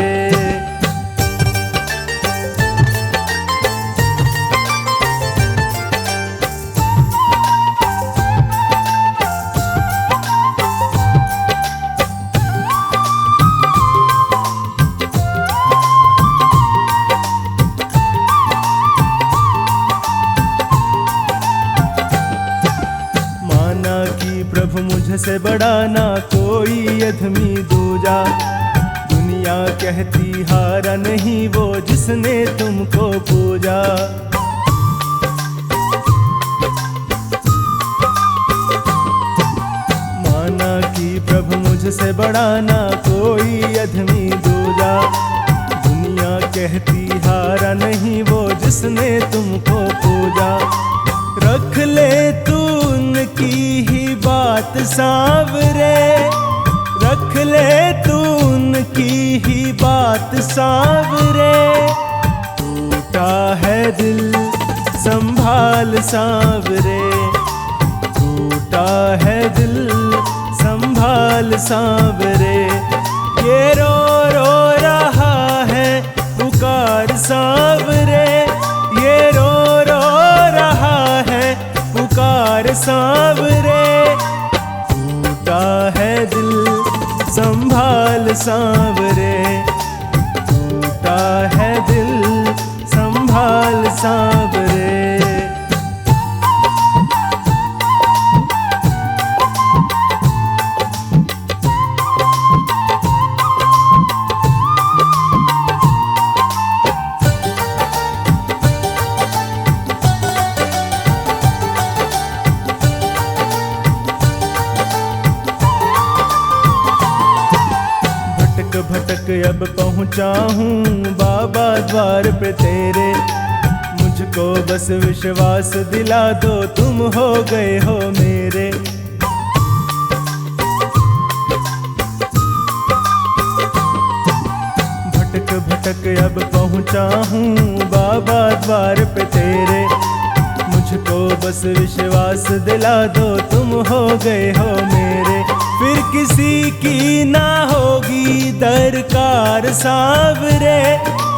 Speaker 1: प्रभु मुझसे बड़ा ना कोई अधमी दूजा, दुनिया कहती हारा नहीं वो जिसने तुमको पूजा। बड़ा ना कोई अधमी दूजा। दुनिया कहती हारा नहीं वो जिसने तुमको पूजा। रख ले तू उनकी ही बात सांवरे, रख ले तू उनकी ही बात सांवरे। टूटा है दिल संभाल सांवरे, टूटा है दिल संभाल सांवरे। ये रो रो रहा है पुकार सांवरे, ये रो रो रहा है पुकार सांवरे। टूटा है दिल संभाल सांवरे, टूटा है दिल संभाल सांवरे। भटक अब पहुँचा हूँ बाबा द्वार पे तेरे। मुझको बस विश्वास दिला दो तुम हो गए हो मेरे। भटक भटक अब पहुँचा हूँ बाबा द्वार पे तेरे। मुझको बस विश्वास दिला दो तुम हो गए हो मेरे। फिर किसी की ना होगी दरकार सांवरे,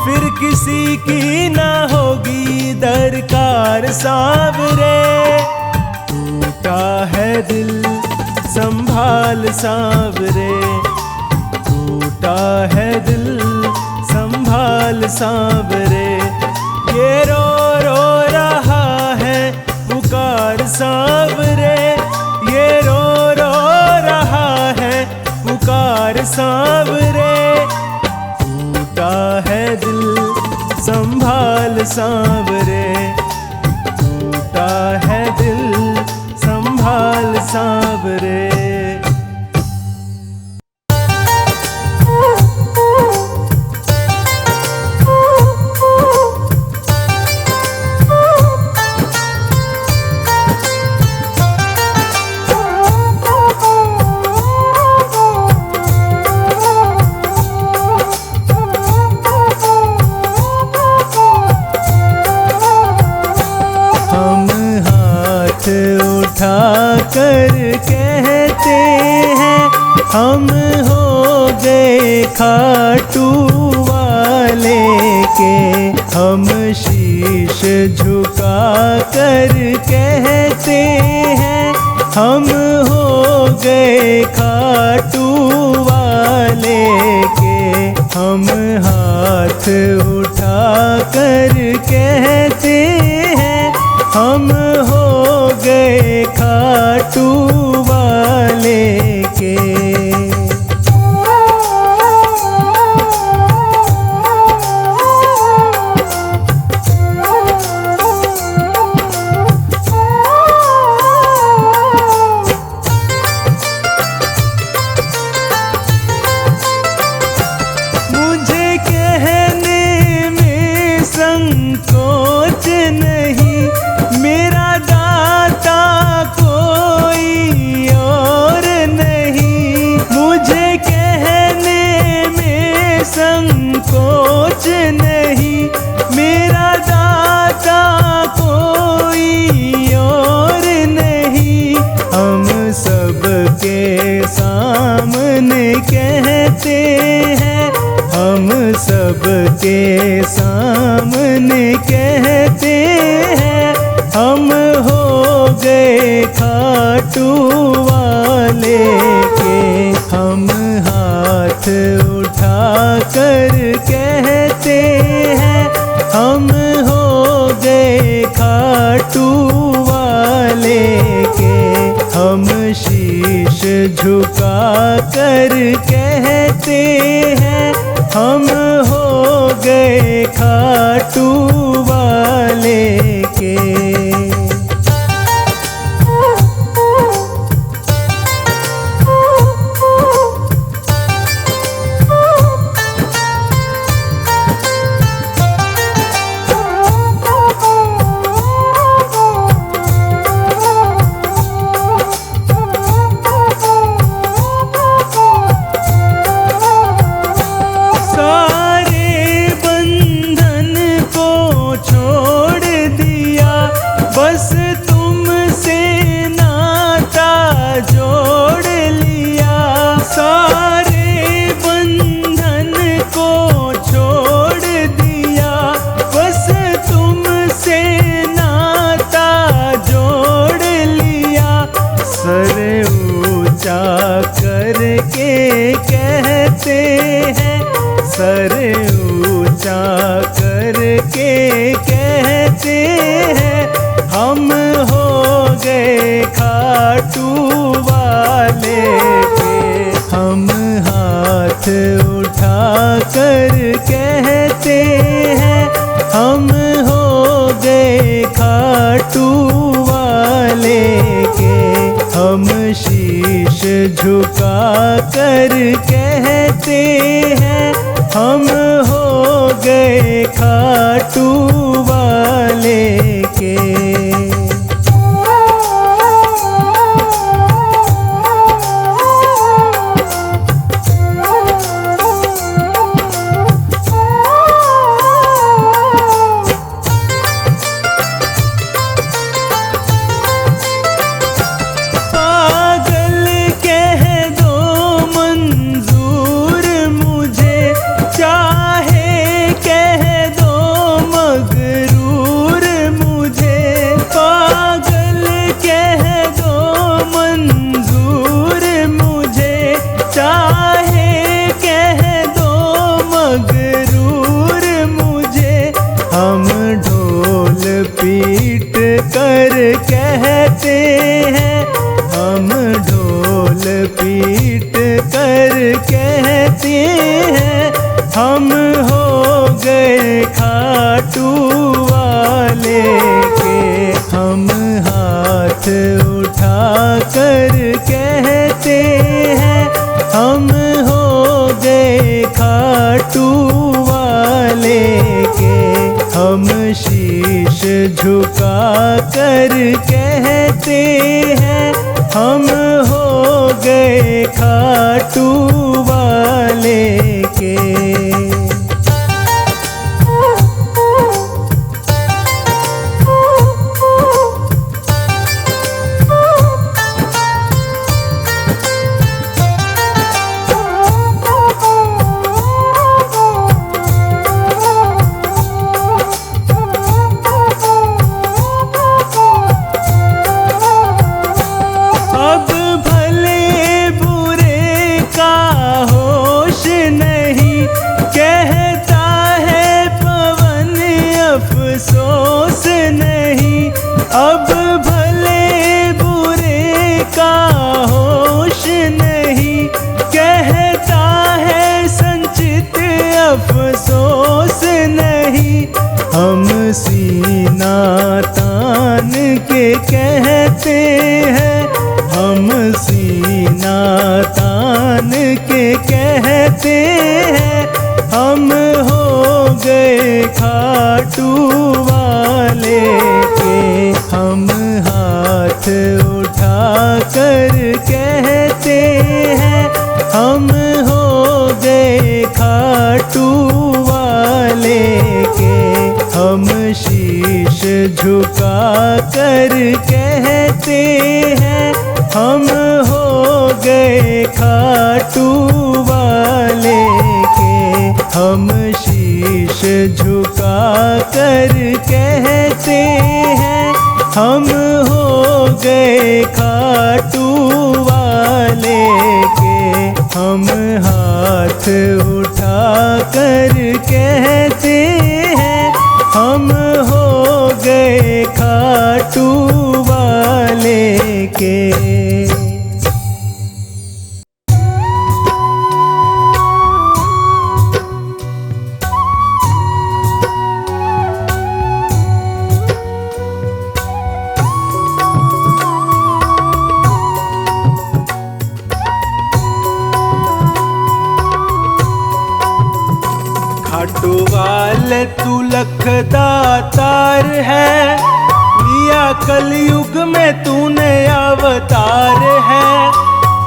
Speaker 1: फिर किसी की ना होगी दरकार सांवरे। टूटा है दिल संभाल सांवरे, टूटा है दिल संभाल सांवरे। ये रो रो रहा है पुकार सांवरे, ये रो रो रहा है पुकार सांवरे। टूटा है दिल संभाल सांवरे, टूटा है दिल संभाल सांवरे। कर कहते हैं हम हो गए खाटू वाले के। हम शीश झुका कर कहते हैं हम हो गए खाटू वाले के। हम हाथ उठा कर कहते हैं हम हो गए खाटू वाले के। मुझे कहने में संकोच नहीं, मेरा दाता कोई और नहीं। मुझे कहने में संकोच नहीं, मेरा दाता कोई और नहीं। हम सबके सामने कहते हैं, हम सबके सामने कहते हैं हम हो गए खाटू वाले के। हम हाथ उठा कर कहते हैं हम हो गए खाटू वाले के। हम शीश झुका कर कहते हैं हम हो गए खाटू वाले के। छोड़ दिया, बस तुमसे नाता जोड़ लिया। सारे बंधन को छोड़ दिया, बस तुमसे नाता जोड़ लिया। सर ऊंचा करके कहते हैं, सर ऊंचा करके कहते हैं, हम हो गए खाटू वाले के। हम हाथ उठा कर कहते हैं, हम हो गए खाटू वाले के। हम शीश झुका कर कहते हैं, हम हो गए खाटू वाले के। पीट कर कहते हैं, हम ढोल पीट कर कहते हैं, हम हो गए खाटू वाले के। हम हाथ उठा कर कहते हैं, हम हो गए खाटू वाले के। हम शीश झुका कर कहते हैं, हम हो गए खाटू वाले के। अफसोस नहीं, अब भले बुरे का होश नहीं। कहता है संचित अफसोस नहीं, हम सीना तान के कहते हैं, हम सीना तान के कहते हैं, हम हो गए खाटू वाले के। हम हाथ उठा कर कहते हैं, हम हो गए खाटू वाले के। हम शीश झुका कर कहते हैं, हम हो गए खाटू वाले के। हम शीश झुका कर कहते हैं, हम हो गए खाटू वाले के। हम हाथ उठा कर कहते हैं, हम हो गए खाटू वाले के। खाटू वाले तू लखदातार है, लिया कलयुग में तूने अवतार है।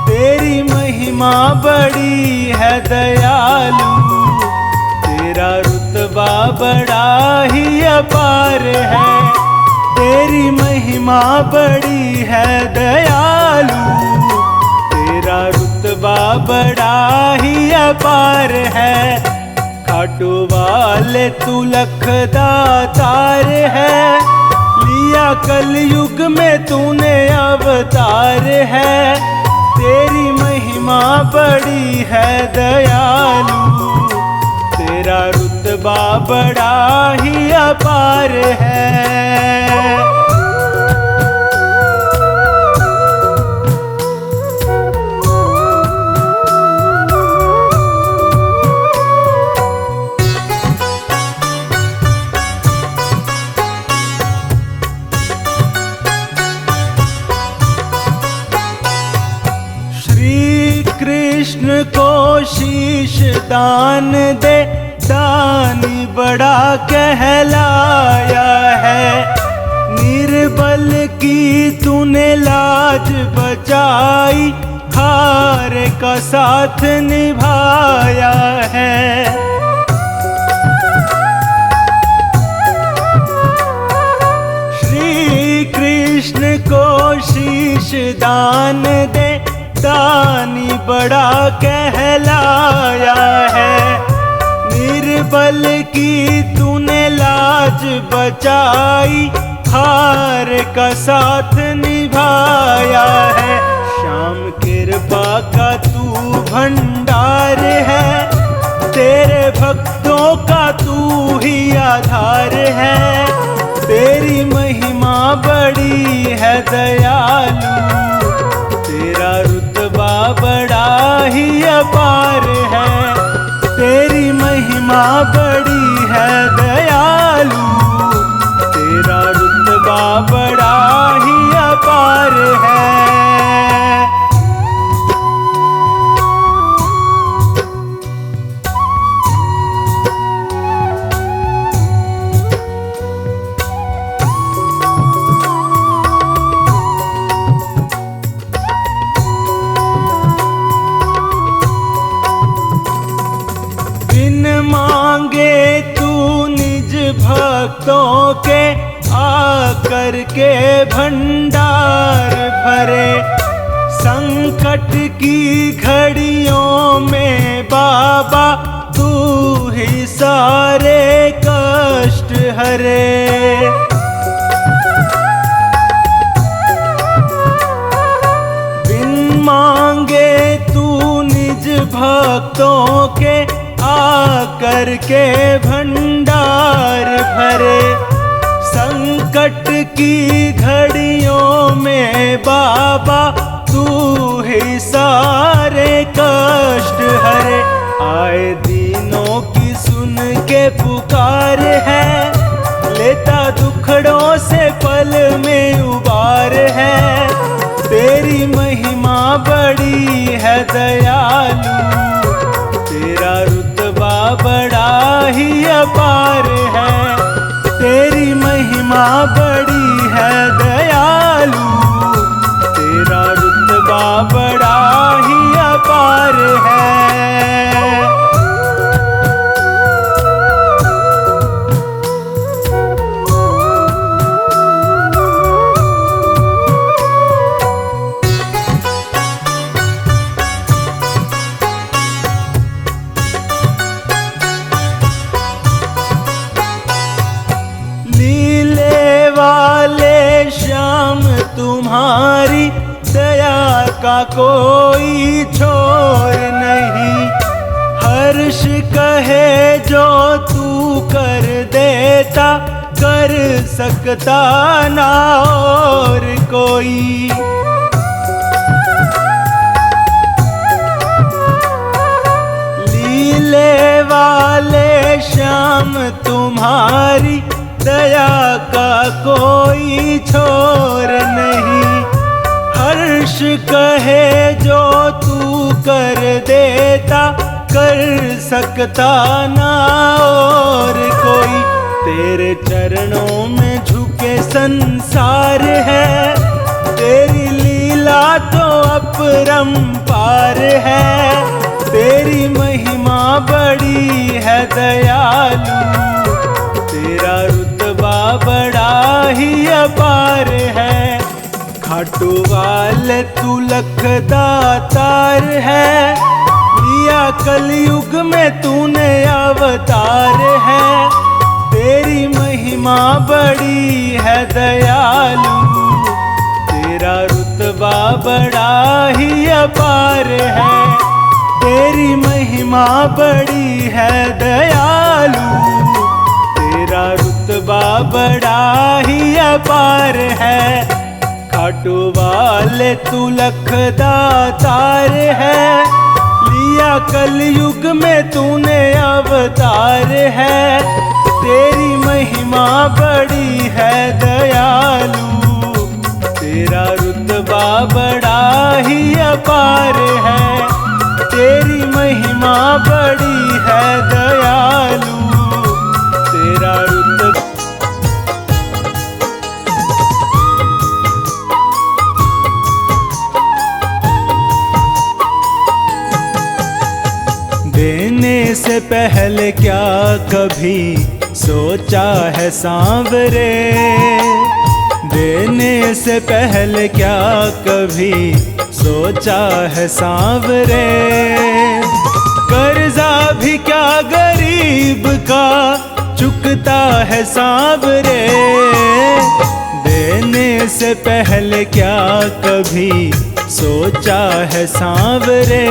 Speaker 1: तेरी महिमा बड़ी है दयालु, तेरा रुतबा बड़ा ही अपार है, तेरी महिमा बड़ी है दयालु, तेरा रुतबा बड़ा ही अपार है। खाटू वाले तू लखदातार है, लिया कलयुग में तूने अवतार है, तेरी महिमा बड़ी है दयालु, तेरा रुतबा बड़ा ही अपार है। कृष्ण को शीश दान दे, दानी बड़ा कहलाया है, निर्बल की तूने लाज बचाई, हारे का साथ निभाया है। श्री कृष्ण को शीश दान दे, दानी बड़ा कहलाया है, निर्बल की तूने लाज बचाई, हार का साथ निभाया है। श्याम कृपा का तू भंडार है, तेरे भक्तों का तू ही आधार है, तेरी महिमा बड़ी है दयालु, तेरा रुतबा बड़ा ही अपार है, तेरी महिमा बड़ी है दयालु, तेरा रुतबा बड़ा ही अपार है। मांगे तू निज भक्तों के आकर के भंडार भरे, संकट की घड़ियों में बाबा तू ही सारे कष्ट हरे। बिन मांगे तू निज भक्तों के आकर के भंडार भरे, संकट की घड़ियों में बाबा तू ही सारे कष्ट हरे। आए दीनों की सुन के पुकार है, लेता दुखड़ों से पल में उबार है, तेरी महिमा बड़ी है दयालु, तेरा रुतबा बड़ा ही अपार है, तेरी महिमा बड़ी है दयालु, तेरा रुतबा बड़ा ही अपार है। वाले श्याम तुम्हारी दया का कोई छोर नहीं, हर्ष कहे जो तू कर देता, कर सकता ना और कोई। लीले वाले श्याम तुम्हारी दया का कोई छोर नहीं, हर्ष कहे जो तू कर देता, कर सकता ना और कोई। तेरे चरणों में झुके संसार है, तेरी लीला तो अपरंपार है, तेरी महिमा बड़ी है दयालु, तेरा रुतबा बड़ा ही अपार है। खाटू वाले तू लख दातार है, लिया कलयुग में तूने अवतार है। तेरी महिमा बड़ी है दयालु, तेरा रुतबा बड़ा ही अपार है। तेरी महिमा बड़ी है दयालु, तेरा रुतबा बड़ा ही अपार है। खाटू वाले तू लख दातार है, लिया कलयुग में तूने अवतार है। तेरी महिमा बड़ी है दयालु, तेरा रुतबा बड़ा ही अपार है। तेरी महिमा बड़ी है दयालु, तेरा रुतबा। देने से पहले क्या कभी सोचा है सांवरे, देने से पहले क्या कभी सोचा है सांवरे। कर्जा भी क्या गरीब का चुकता है सांवरे, देने से पहले क्या कभी सोचा है सांवरे।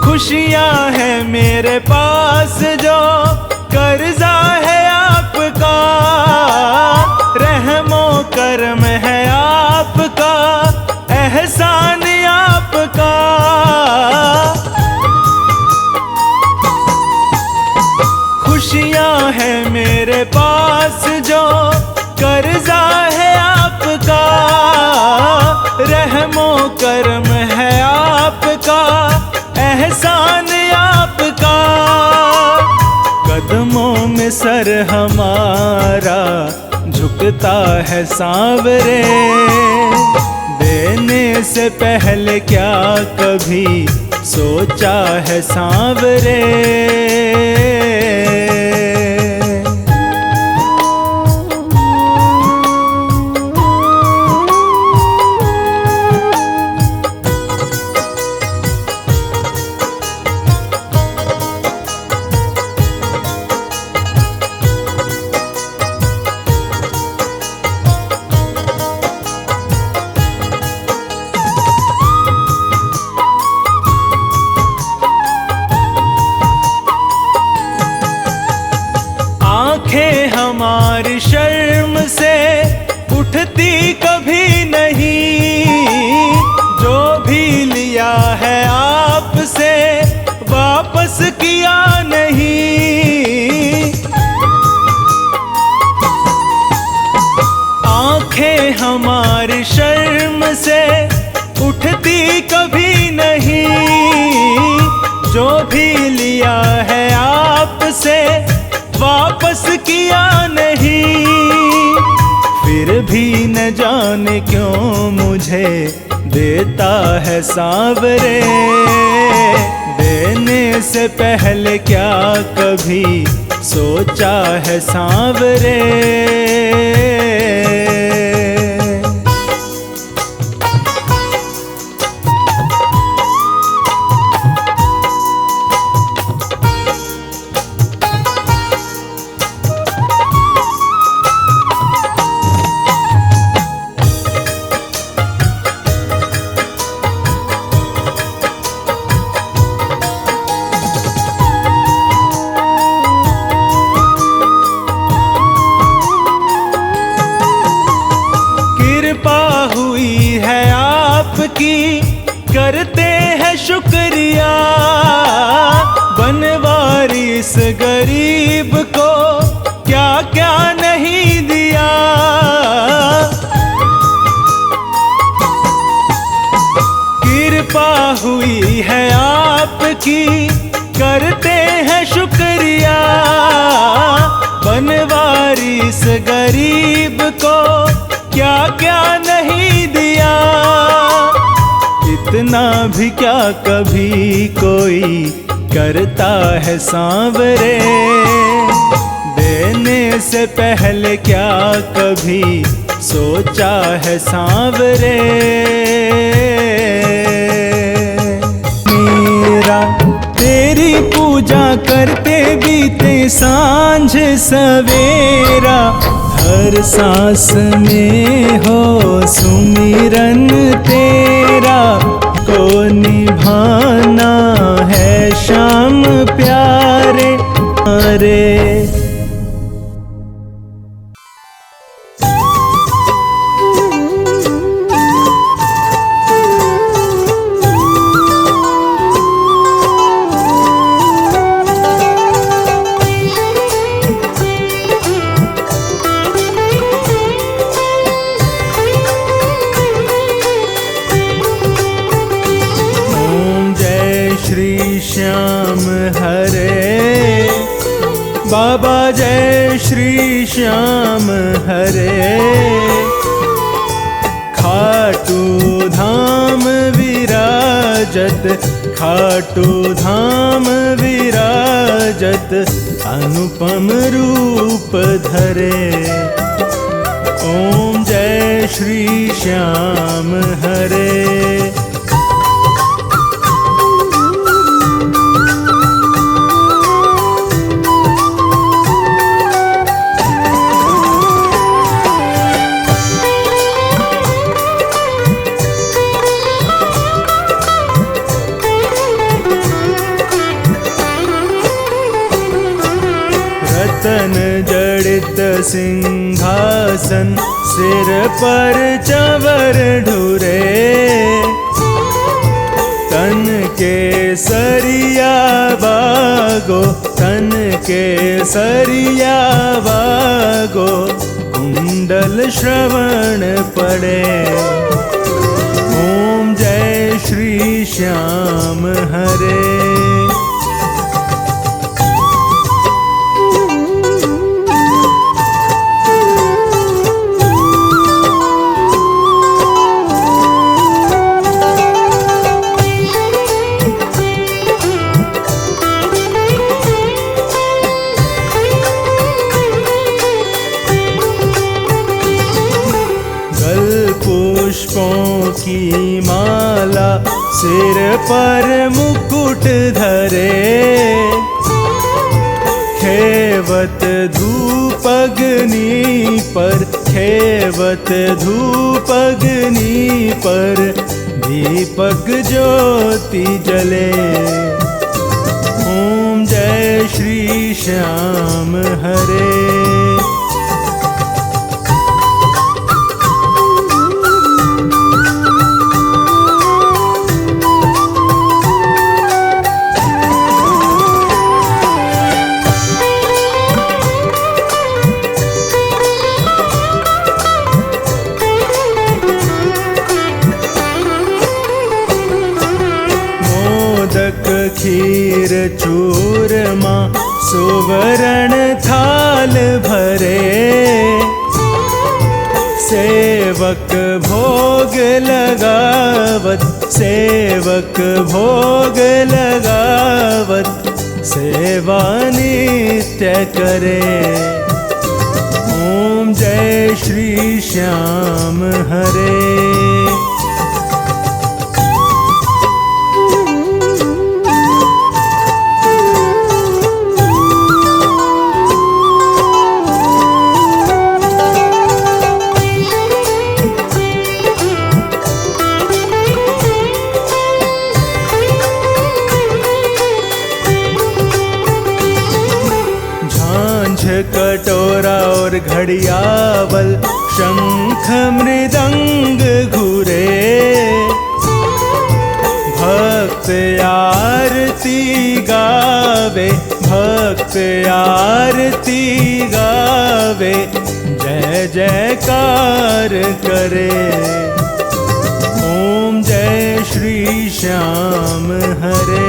Speaker 1: खुशियाँ है मेरे पास जो कर्जा है आपका, रहमो करम है आपका, एहसान आपका। खुशियाँ है मेरे पास जो कर्जा है आपका, रहमो करम है आपका, एहसान आपका। कदमों में सर हमारा झुकता है सांवरे, देने से पहले क्या कभी सोचा है सांवरे। आंखें हमारी शर्म से उठती कभी नहीं, जो भी लिया है आपसे वापस किया नहीं। आंखें हमारी शर्म से उठती कभी नहीं, जो भी लिया है आपसे वापस किया नहीं। फिर भी न जाने क्यों मुझे देता है सांवरे, देने से पहले क्या कभी सोचा है सांवरे। गरीब को क्या क्या नहीं दिया। कृपा हुई है आपकी, करते हैं शुक्रिया। बनवारिस गरीब को क्या क्या नहीं दिया। इतना भी क्या कभी कोई करता है सांवरे, देने से पहले क्या कभी सोचा है सांवरे। मेरा तेरी पूजा करते बीते सांझ सवेरा, हर सांस में हो सुमिरन तेरा। को निभाना है शाम प्यारे अरे। श्याम हरे बाबा, जय श्री श्याम हरे। खाटू धाम विराजत, खाटू धाम विराजत, अनुपम रूप धरे। ओम जय श्री श्याम हरे। रतन जड़ित सिंहासन, सिर पर चंवर ढुरे। तन के सरिया बागो, तन के सरिया बागो, कुंडल श्रवण पड़े। ओम जय श्री श्याम हरे। पुष्पों की माला, सिर पर मुकुट धरे। खेवत धूप अग्नि पर, खेवत धूप अग्नि पर, दीपक ज्योति जले। ओम जय श्री श्याम हरे। खीर चूरमा, सुवर्ण थाल भरे। सेवक भोग लगावत, सेवक भोग लगावत, सेवा नित्य करे। ओम जय श्री श्याम हरे। कटोरा और घड़ियावल, शंख मृदंग घुरे। भक्त आरती गावे, भक्त भक्त आरती गावे, जय जयकार करे। ओम जय श्री श्याम हरे।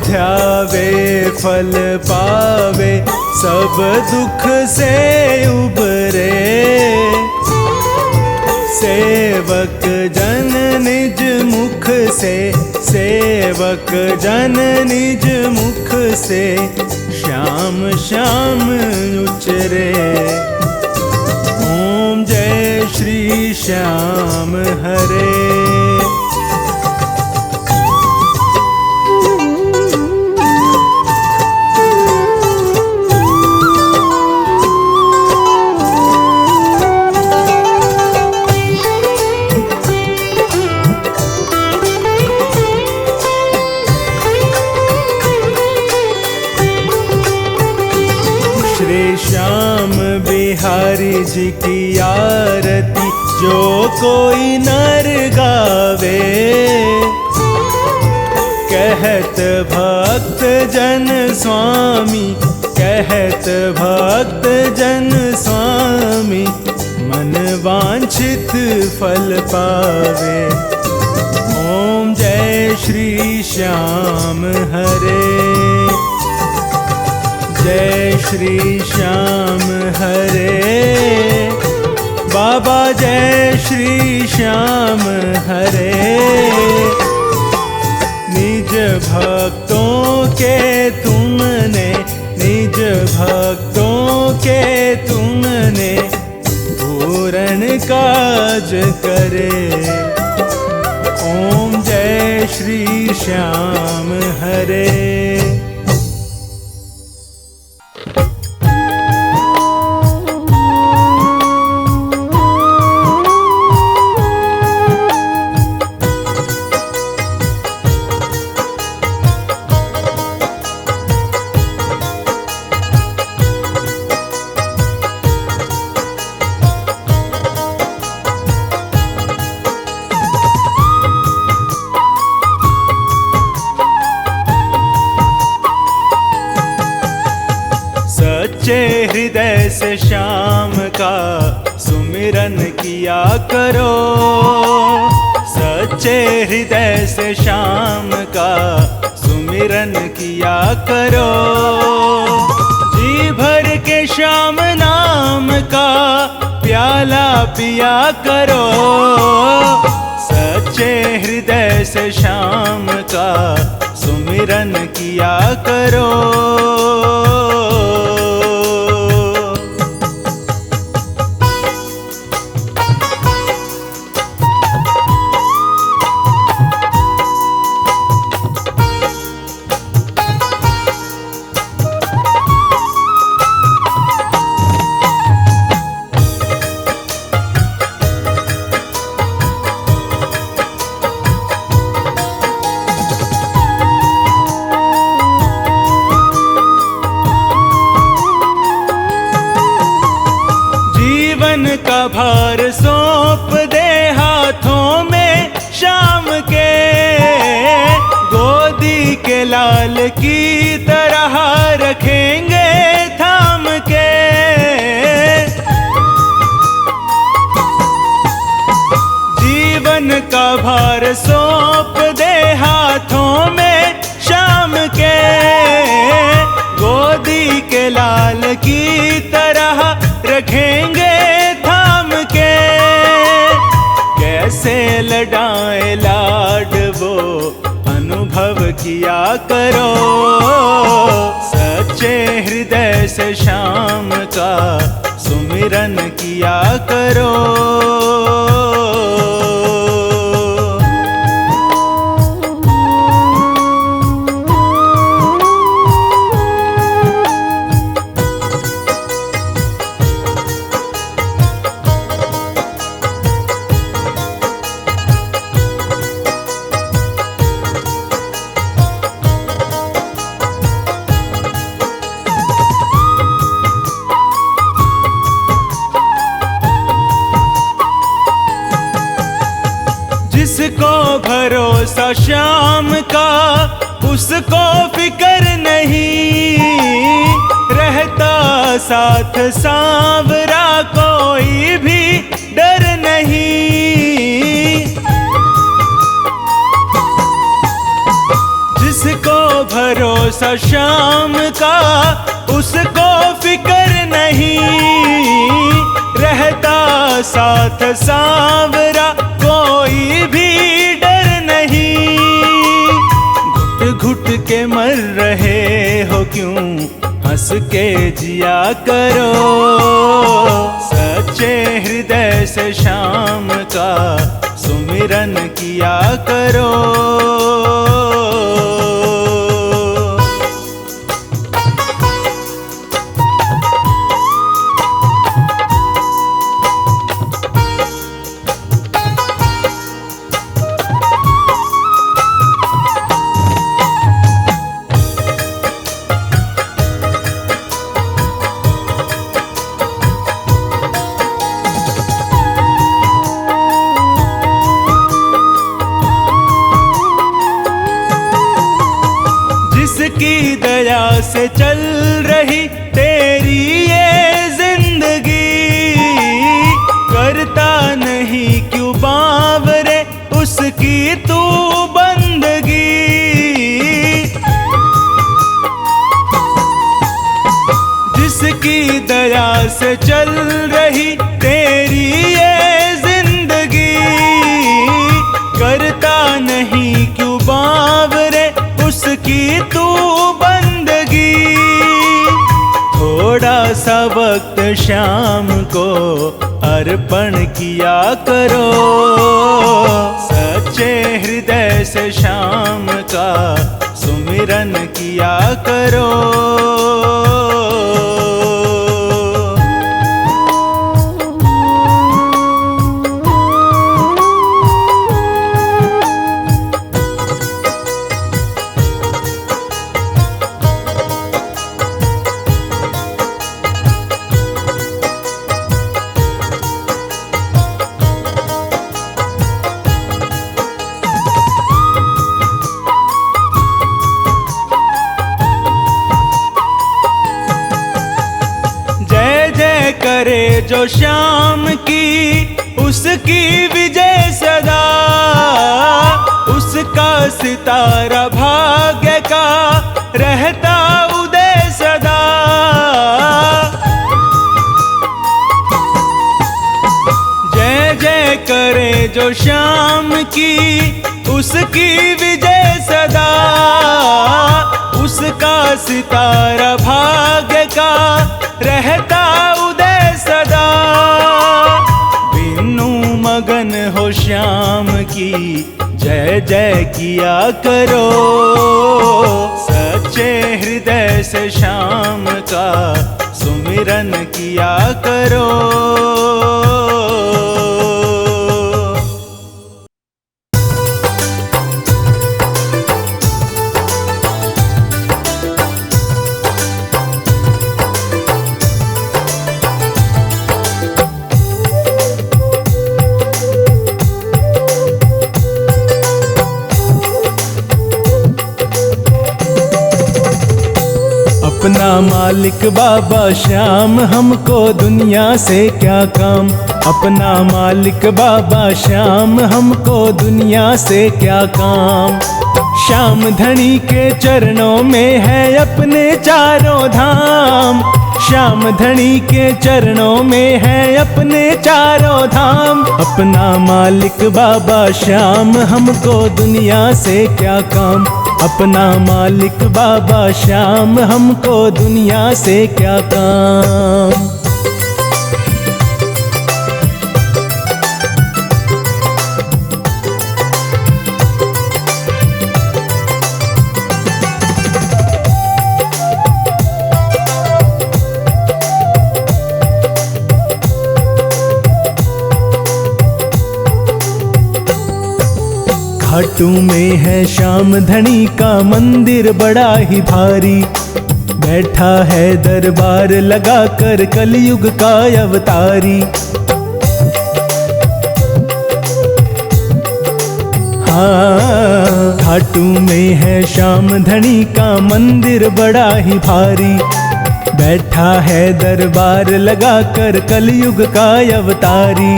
Speaker 1: ध्यावे फल पावे, सब दुख से उबरे। सेवक जन निज मुख से, सेवक जन निज मुख से, श्याम श्याम उचरे। ओम जय श्री श्याम हरे। श्याम बिहारी जी की आरती जो कोई नर गावे। कहत भक्त जन स्वामी, कहत भक्त जन स्वामी, मन वांछित फल पावे। ओम जय श्री श्याम हरे। जय श्री श्याम हरे। बाबा जय श्री श्याम हरे। निज भक्तों के तुमने, निज भक्तों के तुमने, पूर्ण काज करे। ओम जय श्री श्याम हरे। सच्चे हृदय से श्याम का सुमिरन किया करो। सच्चे हृदय से श्याम का सुमिरन किया करो। जी भर के श्याम नाम का प्याला पिया करो। सच्चे हृदय से श्याम का सुमिरन किया करो। का भार सौंप दे हाथों में श्याम के। गोदी के लाल की तरह रखेंगे थाम के। जीवन का भार सौंप दे हाथों में श्याम के। गोदी के लाल की तरह रखेंगे थाम के। कैसे लडाए लाड वो अनुभव किया करो। सच्चे हृदय से श्याम का सुमिरन किया करो। जिसको भरोसा शाम का उसको फिक्र नहीं, रहता साथ सांवरा कोई भी डर नहीं। जिसको भरोसा शाम का उसको फिक्र नहीं, रहता साथ सांवरा कोई भी डर नहीं। घुट घुट के मर रहे हो क्यों, हंस के जिया करो, सच्चे हृदय से शाम का सुमिरन किया करो। जिसकी दया से चल रही तेरी ये जिंदगी, करता नहीं क्यों बावरे उसकी तू बंदगी। जिसकी दया से चल रही तेरी ये जिंदगी, करता नहीं क्यों बावरे उसकी तू बंदगी। थोड़ा सा वक्त शाम को अर्पण किया करो, सच्चे हृदय से शाम का सुमिरन किया करो। करे जो शाम की उसकी विजय सदा, उसका सितारा भाग्य का रहता उदय सदा। जय जय करे जो शाम की उसकी विजय सदा, उसका सितारा भाग्य का रहता उदय सदा। बिनु मगन हो श्याम की जय जय किया करो, सच्चे हृदय से शाम का सुमिरन किया करो। अपना मालिक बाबा श्याम हमको दुनिया से क्या काम, अपना मालिक बाबा श्याम हमको दुनिया से क्या काम। श्याम धनी के चरणों में है अपने चारों धाम, श्याम धनी के चरणों में है अपने चारों धाम। अपना मालिक बाबा श्याम हमको दुनिया से क्या काम, अपना मालिक बाबा श्याम हमको दुनिया से क्या काम। घाटू में है श्याम धनी का मंदिर बड़ा ही भारी, बैठा है दरबार लगा कर कलयुग का अवतारी। हाँ, खाटू में है श्याम धनी का मंदिर बड़ा ही भारी, बैठा है दरबार लगा कर कलयुग का अवतारी।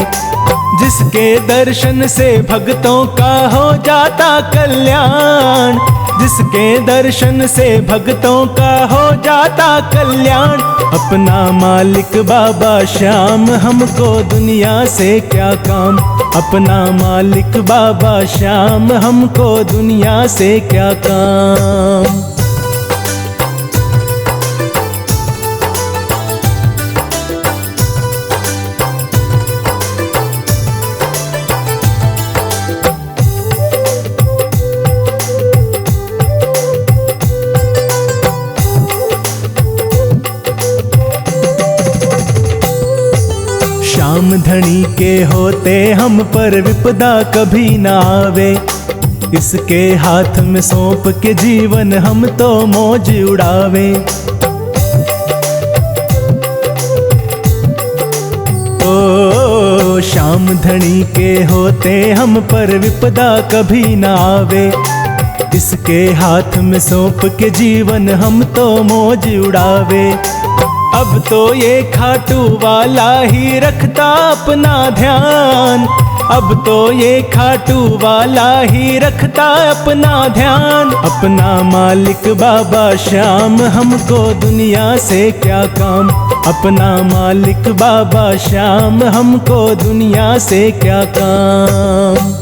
Speaker 1: जिसके दर्शन से भक्तों का हो जाता कल्याण, जिसके दर्शन से भक्तों का हो जाता कल्याण। अपना मालिक बाबा श्याम, हमको दुनिया से क्या काम। अपना मालिक बाबा श्याम, हमको दुनिया से क्या काम। श्याम धनी के होते हम पर विपदा कभी न आवे, इसके हाथ में सौंप के जीवन हम तो मौज उड़ावे। ओ श्याम धनी के होते हम पर विपदा कभी न आवे, इसके हाथ में सौंप के जीवन हम तो मौज उड़ावे। अब तो ये खाटू वाला ही रखता अपना ध्यान, अब तो ये खाटू वाला ही रखता अपना ध्यान। अपना मालिक बाबा श्याम, हमको दुनिया से क्या काम। अपना मालिक बाबा श्याम, हमको दुनिया से क्या काम।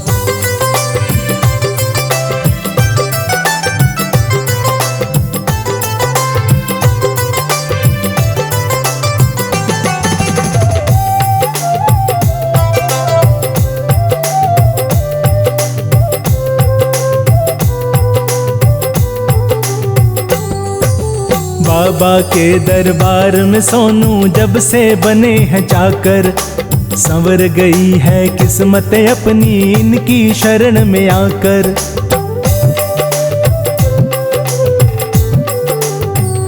Speaker 1: बाबा के दरबार में सोनू जब से बने हैं चाकर, संवर गई है किस्मत अपनी इनकी शरण में आकर।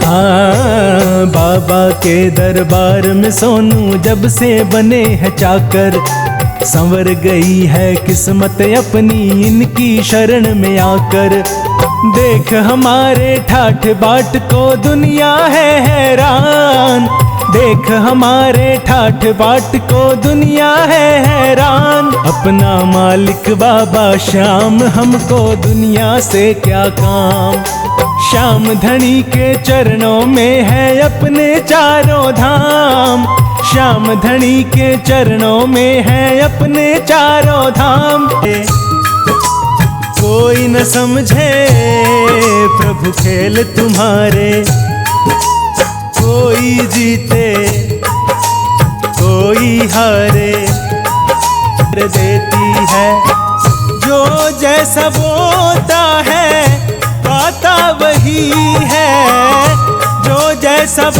Speaker 1: हाँ, बाबा के दरबार में सोनू जब से बने हैं चाकर, संवर गई है किस्मत अपनी इनकी शरण में आकर। देख हमारे ठाठ बाट को दुनिया है हैरान, देख हमारे ठाठ बाट को दुनिया है हैरान। अपना मालिक बाबा श्याम, हमको दुनिया से क्या काम। श्याम धनी के चरणों में है अपने चारों धाम, श्याम धनी के चरणों में है अपने चारों धाम। कोई न समझे प्रभु खेल तुम्हारे, कोई जीते कोई हारे, देती है जो जैसा बोता है पाता वही है, जो जैसा